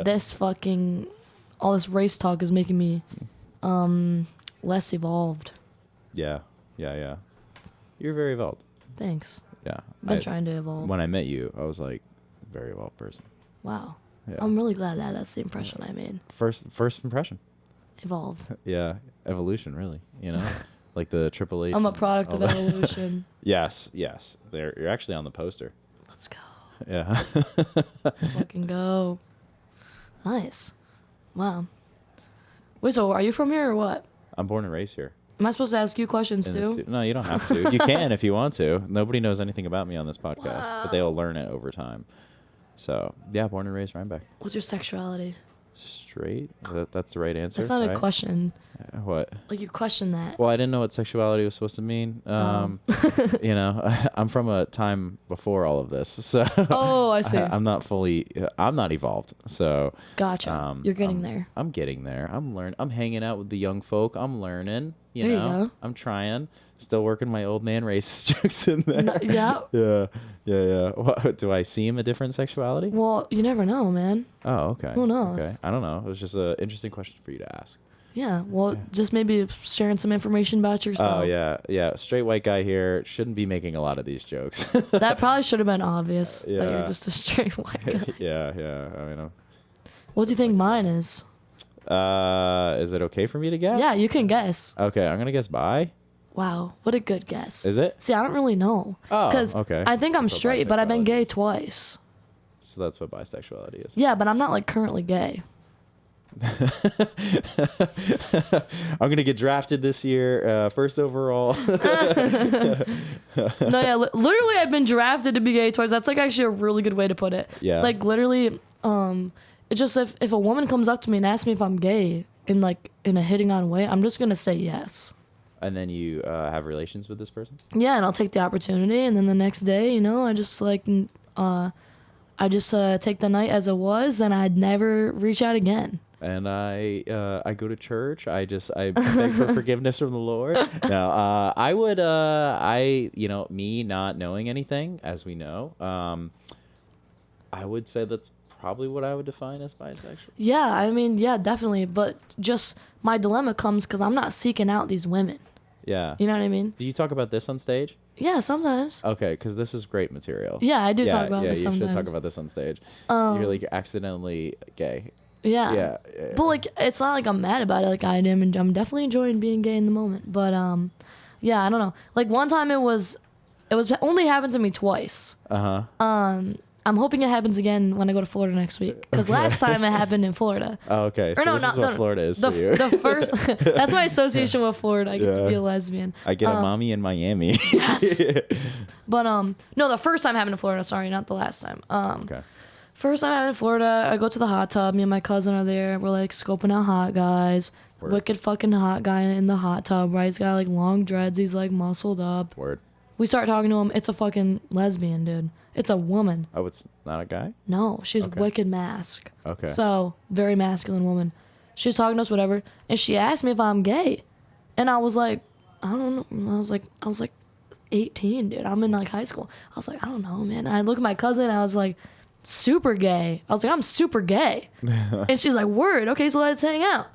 All this race talk is making me less evolved. Yeah. You're very evolved. Thanks. Yeah. I've been trying to evolve. When I met you, I was like, very evolved person. Wow. Yeah. I'm really glad that's the impression I made. First impression. Evolved. Yeah. Evolution, really. You know? Like the Triple H. I'm a and product all of that. evolution. Yes. You're actually on the poster. Let's go. Yeah. Let's fucking go. Nice. Wow. Wait, so are you from here or what? I'm born and raised here. Am I supposed to ask you questions In the too? No, you don't have to. You can if you want to. Nobody knows anything about me on this podcast, but they'll learn it over time. So, yeah, born and raised Rhinebeck. What's your sexuality? Straight? That's the right answer? That's not right? a question. What? Like you question that. Well, I didn't know what sexuality was supposed to mean. You know, I'm from a time before all of this, so Oh, I see. I'm not evolved. So Gotcha. You're getting I'm, there. I'm getting there. I'm learning. I'm hanging out with the young folk. I'm learning. You There you know, go. I'm trying. Still working my old man race jokes in there. Yeah. Yeah. What, do I seem a different sexuality? Well, you never know, man. Oh, okay. Who knows? Okay. I don't know. It was just an interesting question for you to ask. Yeah. Well, just maybe sharing some information about yourself. Oh yeah. Straight white guy here shouldn't be making a lot of these jokes. That probably should have been obvious that Yeah. you're just a straight white guy. yeah. I mean, What do you think mine is? is it okay for me to guess? Yeah, you can guess. Okay, I'm gonna guess bi. Wow, what a good guess. Is it? See, I don't really know. Oh, Because okay. I think I'm That's what straight, but I've been bisexuality gay is. twice. So that's what bisexuality is. Yeah, but I'm not like currently gay. I'm gonna get drafted this year, first overall. No, yeah, literally I've been drafted to be gay twice. That's like actually a really good way to put it. Yeah. Like literally, it's just if a woman comes up to me and asks me if I'm gay in a hitting on way, I'm just gonna say yes. And then you have relations with this person? Yeah, and I'll take the opportunity, and then the next day, I just take the night as it was, and I'd never reach out again. And I go to church. I beg for forgiveness from the Lord. No, I would me not knowing anything, as we know, I would say that's probably what I would define as bisexual. Yeah, I mean, yeah, definitely. But just my dilemma comes because I'm not seeking out these women. Yeah. You know what I mean? Do you talk about this on stage? Yeah, sometimes. Okay, because this is great material. Yeah, I do talk about this you sometimes. should talk about this on stage. You're like accidentally gay. Yeah. Yeah. But like, it's not like I'm mad about it. Like I'm definitely enjoying being gay in the moment. But yeah, I don't know. Like one time it was only happened to me twice. I'm hoping it happens again when I go to Florida next week. Because last time it happened in Florida. Oh, okay. So this is what Florida is for you. The first, that's my association with Florida. I get to be a lesbian. I get a mommy in Miami. Yes. But no, the first time happened in Florida. Sorry, not the last time. Okay. First time I'm in Florida, I go to the hot tub. Me and my cousin are there. We're like scoping out hot guys. Word. Wicked fucking hot guy in the hot tub, right? He's got like long dreads. He's like muscled up. Word. We start talking to him. It's a fucking lesbian, dude. It's a woman. Oh, it's not a guy? No, she's Okay. wicked mask. Okay. So, very masculine woman. She's talking to us, whatever. And she asked me if I'm gay. And I was like, I don't know. I was like 18, dude. I'm in like high school. I was like, I don't know, man. And I look at my cousin. I was like, super gay. I was like, I'm super gay. And she's like, word. Okay, so let's hang out.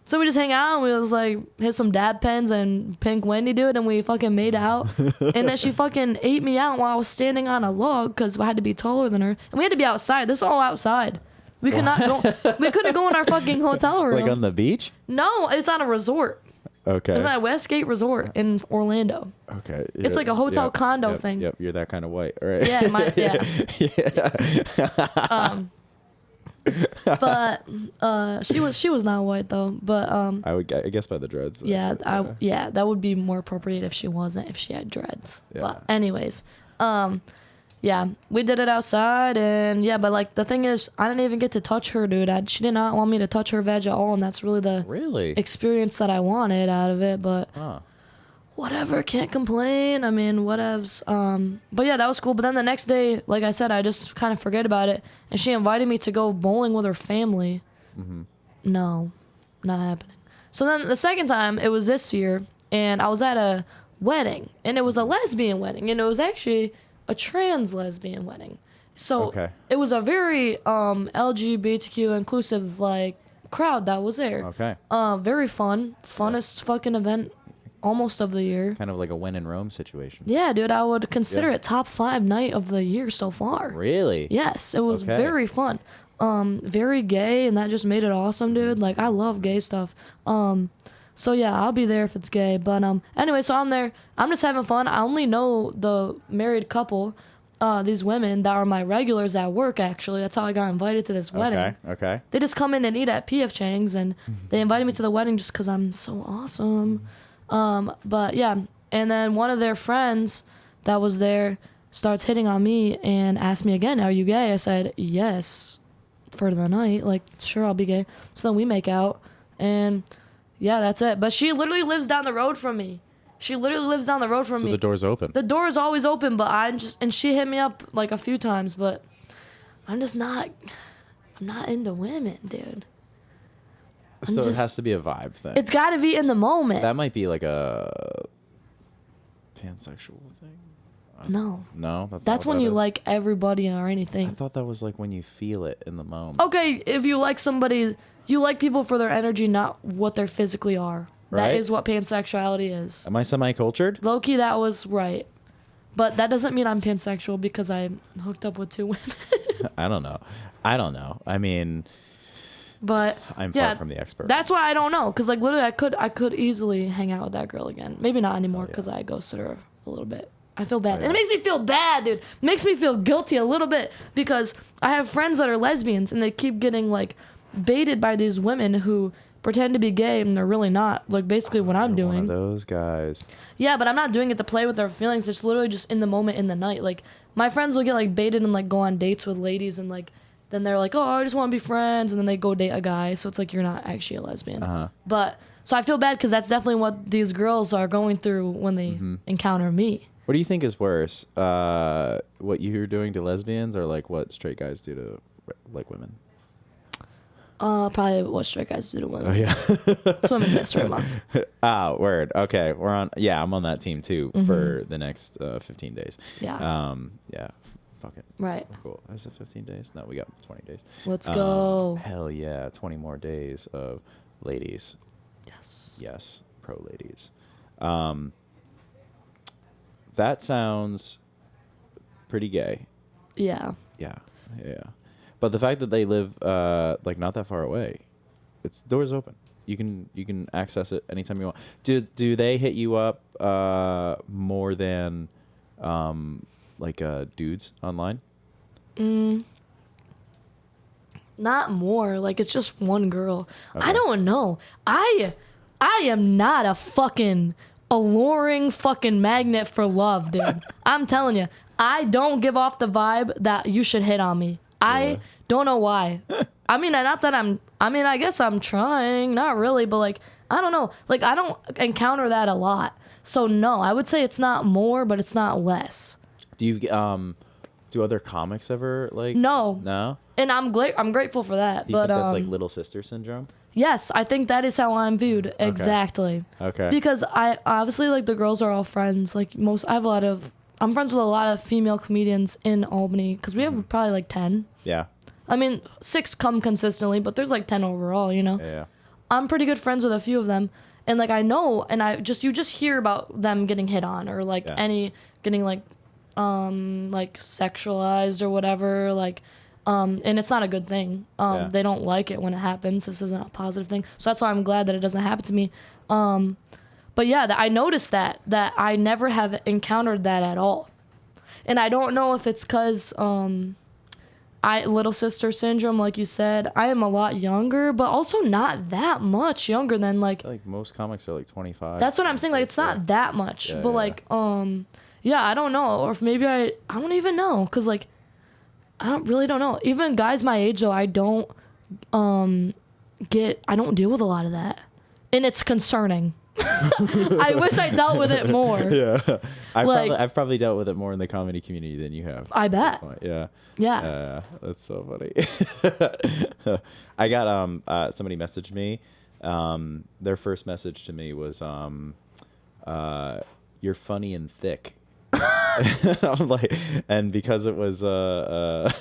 So we just hang out and we was like hit some dab pens and Pink Wendy, dude, and we fucking made out. And then she fucking ate me out while I was standing on a log because I had to be taller than her. And we had to be outside. This is all outside. We could not go. We couldn't go in our fucking hotel room. Like on the beach? No, it's on a resort. Okay. It's at Westgate Resort in Orlando. Okay. It's like a hotel condo thing. Yep, you're that kind of white, right? Yeah, But she was not white though. But I guess by the dreads. yeah, that would be more appropriate if she wasn't, if she had dreads. Yeah. But anyways, yeah, we did it outside, and yeah, but like the thing is, I didn't even get to touch her, dude. She did not want me to touch her veg at all, and that's really the experience that I wanted out of it. But whatever, can't complain. I mean, whatevs. But yeah, that was cool. But then the next day, like I said, I just kind of forget about it, and she invited me to go bowling with her family. No, not happening. So then the second time, it was this year, and I was at a wedding, and it was a lesbian wedding, and it was actually a trans lesbian wedding. So it was a very LGBTQ inclusive like crowd that was there. Okay. Very funnest fucking event almost of the year. Kind of like a when in Rome situation. Yeah, dude, I would consider it top 5 night of the year so far. Really? Yes, it was very fun. Very gay, and that just made it awesome, dude. Like I love gay stuff. So yeah, I'll be there if it's gay. But anyway, so I'm there. I'm just having fun. I only know the married couple, these women that are my regulars at work. Actually, that's how I got invited to this wedding. Okay. They just come in and eat at P.F. Chang's, and they invited me to the wedding just because I'm so awesome. But yeah, and then one of their friends that was there starts hitting on me and asked me again, "Are you gay?" I said yes for the night. Like, sure, I'll be gay. So then we make out, and yeah, that's it. But she literally lives down the road from me. So the door's open. The door is always open, but and she hit me up like a few times, but I'm not into women, dude. So it has to be a vibe thing. It's got to be in the moment. That might be like a pansexual thing. No. No, that's when you like everybody or anything. I thought that was like when you feel it in the moment. Okay, if you like somebody, you like people for their energy, not what they physically are. Right? That is what pansexuality is. Am I semi-cultured? Low-key, that was right. But that doesn't mean I'm pansexual because I hooked up with 2 women. I don't know. I mean, But I'm yeah, far from the expert. That's why I don't know, because like literally I could easily hang out with that girl again. Maybe not anymore because I ghosted her a little bit. I feel bad. Oh, yeah. And it makes me feel bad, dude. It makes me feel guilty a little bit because I have friends that are lesbians and they keep getting like baited by these women who pretend to be gay and they're really not. Like basically what I'm You're doing. one of those guys. Yeah, but I'm not doing it to play with their feelings. It's literally just in the moment, in the night. Like my friends will get like baited and like go on dates with ladies and like then they're like, oh, I just want to be friends, and then they go date a guy. So it's like you're not actually a lesbian. Uh-huh. But so I feel bad because that's definitely what these girls are going through when they encounter me. What do you think is worse? What you're doing to lesbians or like what straight guys do to like women? Probably what straight guys do to women. Oh yeah. It's Women's History Month. Ah, word. Okay, we're on. Yeah, I'm on that team too for the next 15 days. Yeah. Yeah. Fuck it. Right. Cool. Is it 15 days? No, we got 20 days. Let's go. Hell yeah, 20 more days of ladies. Yes. Yes, pro ladies. That sounds pretty gay. Yeah. Yeah. But the fact that they live like not that far away, it's doors open. You can access it anytime you want. Do they hit you up more than like dudes online? Not more. Like it's just one girl. Okay. I don't know. I am not a fucking alluring fucking magnet for love, dude. I'm telling you. I don't give off the vibe that you should hit on me. I don't know why. I mean, I guess I'm trying. Not really, but like, I don't know. Like, I don't encounter that a lot. So no, I would say it's not more, but it's not less. Do you do other comics ever like? No. And I'm grateful for that. Do you But think that's like little sister syndrome? yes, I think that is how I'm viewed. Exactly. Okay. Because I obviously like the girls are all friends. Like I'm friends with a lot of female comedians in Albany because we have probably like 10. Yeah. I mean, 6 come consistently, but there's like 10 overall, you know? Yeah. I'm pretty good friends with a few of them. And like I know, and you just hear about them getting hit on or like getting like sexualized or whatever, like and it's not a good thing. They don't like it when it happens. This isn't a positive thing. So that's why I'm glad that it doesn't happen to me. But yeah, I noticed that I never have encountered that at all. And I don't know if it's because little sister syndrome, like you said. I am a lot younger, but also not that much younger than like. I feel like most comics are like 25. That's what I'm saying. Like it's not that much, but like I don't know, or if maybe I don't even know, cause like I don't know. Even guys my age though, I don't deal with a lot of that, and it's concerning. I wish I dealt with it more. Yeah. I've probably dealt with it more in the comedy community than you have. I bet. Yeah. Yeah. That's so funny. I got somebody messaged me. Their first message to me was you're funny and thick. I'm like, and because it was I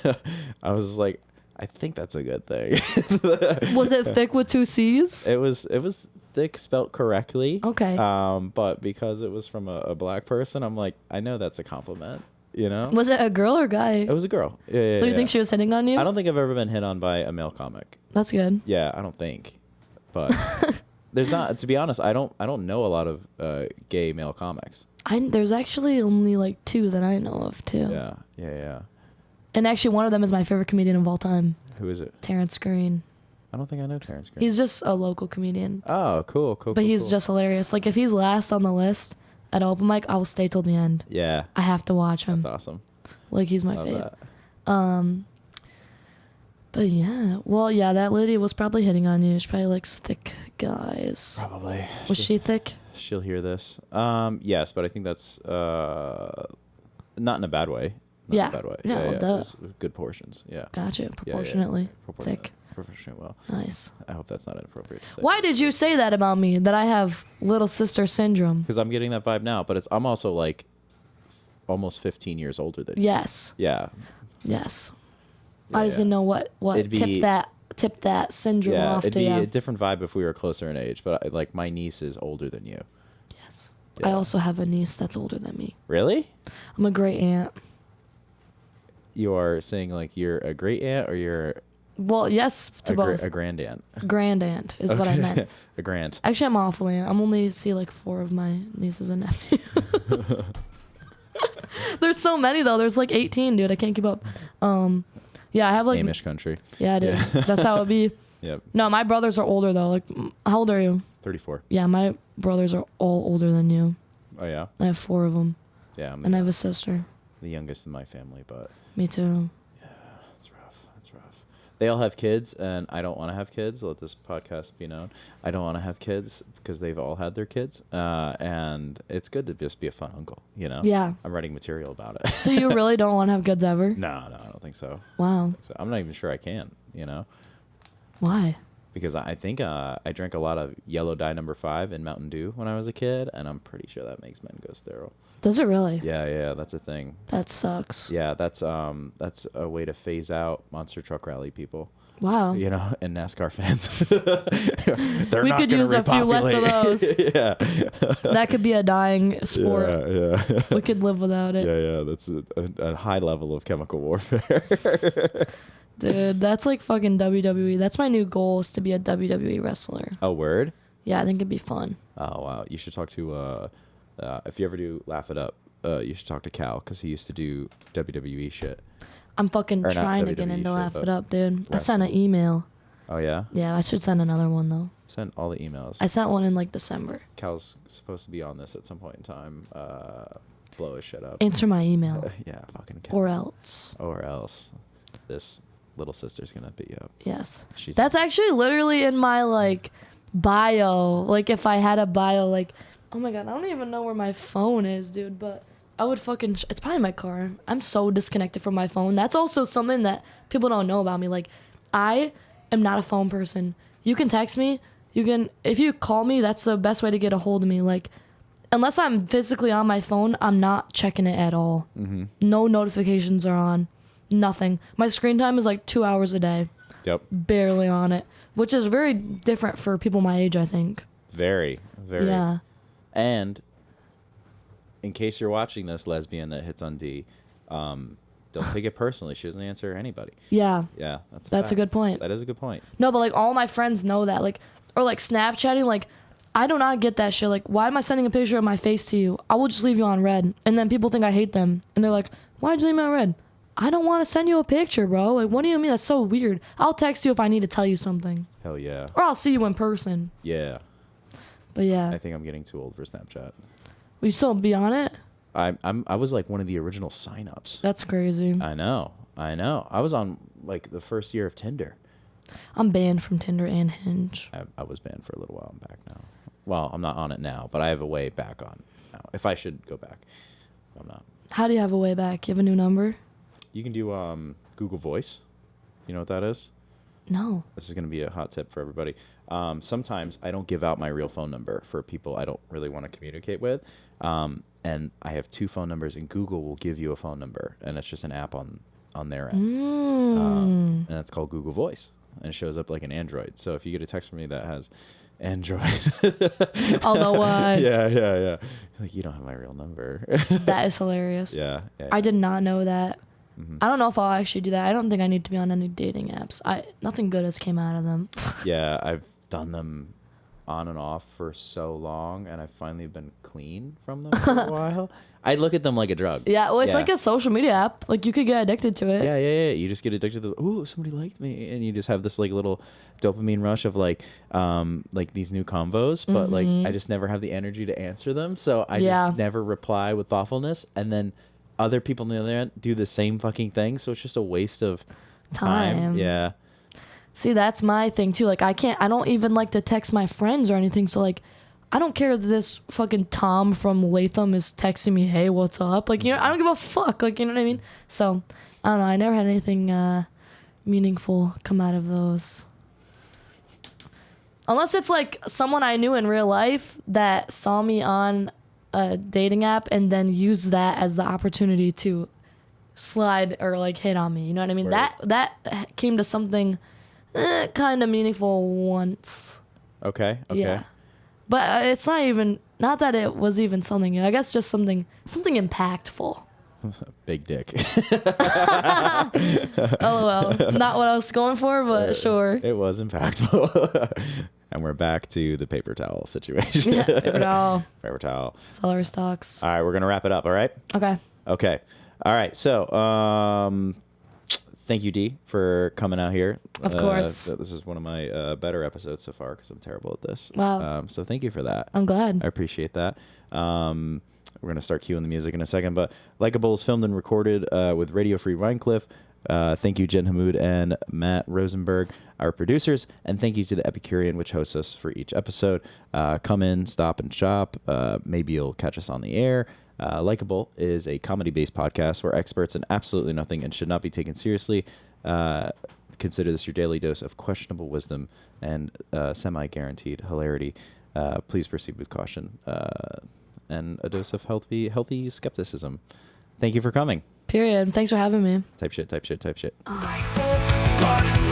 was like, I think that's a good thing. Was it thick with 2 C's? It was thick spelt correctly. Okay. But because it was from a black person, I'm like, I know that's a compliment, you know? Was it a girl or guy? It was a girl. Yeah. So you think she was hitting on you? I don't think I've ever been hit on by a male comic. That's good. Yeah, I don't think. But there's not, to be honest, I don't know a lot of gay male comics. There's actually only like 2 that I know of too. Yeah. And actually one of them is my favorite comedian of all time. Who is it? Terrence Green. I don't think I know Terrence Green. He's just a local comedian. Oh, cool. But he's just hilarious. Like if he's last on the list at open mic, I will stay till the end. Yeah. I have to watch him. That's awesome. Like he's my Love favorite. that. But yeah. Well, yeah, that lady was probably hitting on you. She probably likes thick guys. Probably. Was she thick? She'll hear this. Yes, but I think that's not in a bad way. Not in a bad way. Yeah, well, duh. It was good portions. Yeah. Gotcha. Proportionately. Thick. Proportionate well. Nice. I hope that's not inappropriate to say. Why did you say that about me? That I have little sister syndrome? Because I'm getting that vibe now, but I'm also like almost 15 years older than you. Yes. Yeah. Yes. Yeah, I just didn't know what tipped that syndrome off it'd to be you. a different vibe if we were closer in age, but like my niece is older than you. Yes. Yeah. I also have a niece that's older than me. Really? I'm a great aunt. You are saying like you're a great aunt or you're Well, yes to both. A grand aunt. Grand aunt is what I meant. A grand. Actually, I'm awfully. I'm only see like 4 of my nieces and nephews. There's so many though. There's like 18, dude. I can't keep up. Yeah, I have like Amish country. Yeah, dude. Yeah. That's how it be. Yep. No, my brothers are older though. Like, how old are you? 34. Yeah, my brothers are all older than you. Oh yeah. I have 4 of them, Yeah, I'm and I have a sister. the youngest in my family, but Me too. yeah, it's rough. It's rough. They all have kids, and I don't want to have kids. Let this podcast be known. I don't want to have kids because they've all had their kids, and it's good to just be a fun uncle. You know. Yeah. I'm writing material about it. So you really don't want to have kids ever? No, I don't think so. Wow. So I'm not even sure I can. You know. Why? Because I think I drank a lot of yellow dye number 5 in Mountain Dew when I was a kid, and I'm pretty sure that makes men go sterile. Does it really? Yeah, that's a thing. That sucks. Yeah, that's a way to phase out monster truck rally people. Wow. You know, and NASCAR fans. They're We not could gonna use a few less of repopulate. those. Yeah. That could be a dying sport. Yeah. We could live without it. Yeah. That's a high level of chemical warfare. Dude, that's like fucking WWE. That's my new goal, is to be a WWE wrestler. Oh, word? Yeah, I think it'd be fun. Oh, wow. You should talk to, if you ever do Laugh It Up, you should talk to Cal, because he used to do WWE shit. I'm fucking Or not trying to get WWE into shit, Laugh but It Up, dude. I sent an wrestling. email. Oh, yeah? Yeah, I should send another one, though. Send all the emails. I sent one in like December. Cal's supposed to be on this at some point in time. Blow his shit up. Answer my email. Yeah, fucking Cal. Or else. Or else. This little sister's gonna beat you up. Yes. She's That's actually literally in my like bio. Like if I had a bio, like, oh my god, I don't even know where my phone is, dude, but I would fucking, it's probably in my car. I'm so disconnected from my phone. That's also something that people don't know about me. Like, I am not a phone person. You can text me. You can, if you call me, that's the best way to get a hold of me. Like, unless I'm physically on my phone, I'm not checking it at all. Mm-hmm. No notifications are on. Nothing. My screen time is like 2 hours a day. Yep. Barely on it, which is very different for people my age, I think. Very. Yeah. And in case you're watching this, lesbian that hits on D, don't take it personally. She doesn't answer anybody. Yeah. Yeah, That's a fact. good point. That is a good point. No, but like all my friends know that. Like, or like Snapchatting, like, I do not get that shit. Like, why am I sending a picture of my face to you? I will just leave you on red. And then people think I hate them. And they're like, why'd you leave me on red? I don't want to send you a picture, bro. Like, what do you mean? That's so weird. I'll text you if I need to tell you something. Hell yeah. Or I'll see you in person. Yeah. But yeah. I think I'm getting too old for Snapchat. Will you still be on it? I was like one of the original signups. That's crazy. I know. I was on like the first year of Tinder. I'm banned from Tinder and Hinge. I was banned for a little while. I'm back now. Well, I'm not on it now, but I have a way back on now. If I should go back, I'm not. How do you have a way back? You have a new number? You can do Google Voice. You know what that is? No. This is going to be a hot tip for everybody. Sometimes I don't give out my real phone number for people I don't really want to communicate with. And I have 2 phone numbers, and Google will give you a phone number, and it's just an app on their end. And that's called Google Voice, and it shows up like an Android. So if you get a text from me that has Android. Although what? Yeah. Like, you don't have my real number. That is hilarious. Yeah. I did not know that. I don't know if I'll actually do that. I don't think I need to be on any dating apps. Nothing good has came out of them. Yeah, I've done them on and off for so long, and I've finally been clean from them for a while. I look at them like a drug. Yeah, well, it's like a social media app. Like, you could get addicted to it. Yeah. You just get addicted to ooh, somebody liked me, and you just have this like little dopamine rush of like these new convos, but like I just never have the energy to answer them, so I just never reply with thoughtfulness, and then other people on the other end do the same fucking thing, so it's just a waste of time. Yeah. See, that's my thing too. Like, I don't even like to text my friends or anything, so like, I don't care that this fucking Tom from Latham is texting me, hey, what's up? Like, you know, I don't give a fuck. Like, you know what I mean? So, I don't know. I never had anything meaningful come out of those. Unless it's like someone I knew in real life that saw me on a dating app and then used that as the opportunity to slide or like hit on me. You know what I mean? Right. That came to something kind of meaningful once. Okay. Yeah. But it's not that it was even something, I guess just something impactful. Big dick. LOL. Not what I was going for, but sure. It was impactful. And we're back to the paper towel situation. Yeah, paper towel. Paper towel. Celery stalks. All right, we're gonna wrap it up. All right. Okay. Okay. All right. So, thank you, Dee, for coming out here. Of course. This is one of my better episodes so far because I'm terrible at this. Wow. So thank you for that. I'm glad. I appreciate that. We're going to start cueing the music in a second, but Likable is filmed and recorded with Radio Free Rhinecliff. Thank you, Jen Hammod and Matt Rosenberg, our producers, and thank you to the Epicurean, which hosts us for each episode. Come in, stop, and shop. Maybe you'll catch us on the air. Likable is a comedy-based podcast where experts in absolutely nothing and should not be taken seriously. Consider this your daily dose of questionable wisdom and semi-guaranteed hilarity. Please proceed with caution and a dose of healthy skepticism. Thank you for coming. Period. Thanks for having me. Type shit. Thankful, but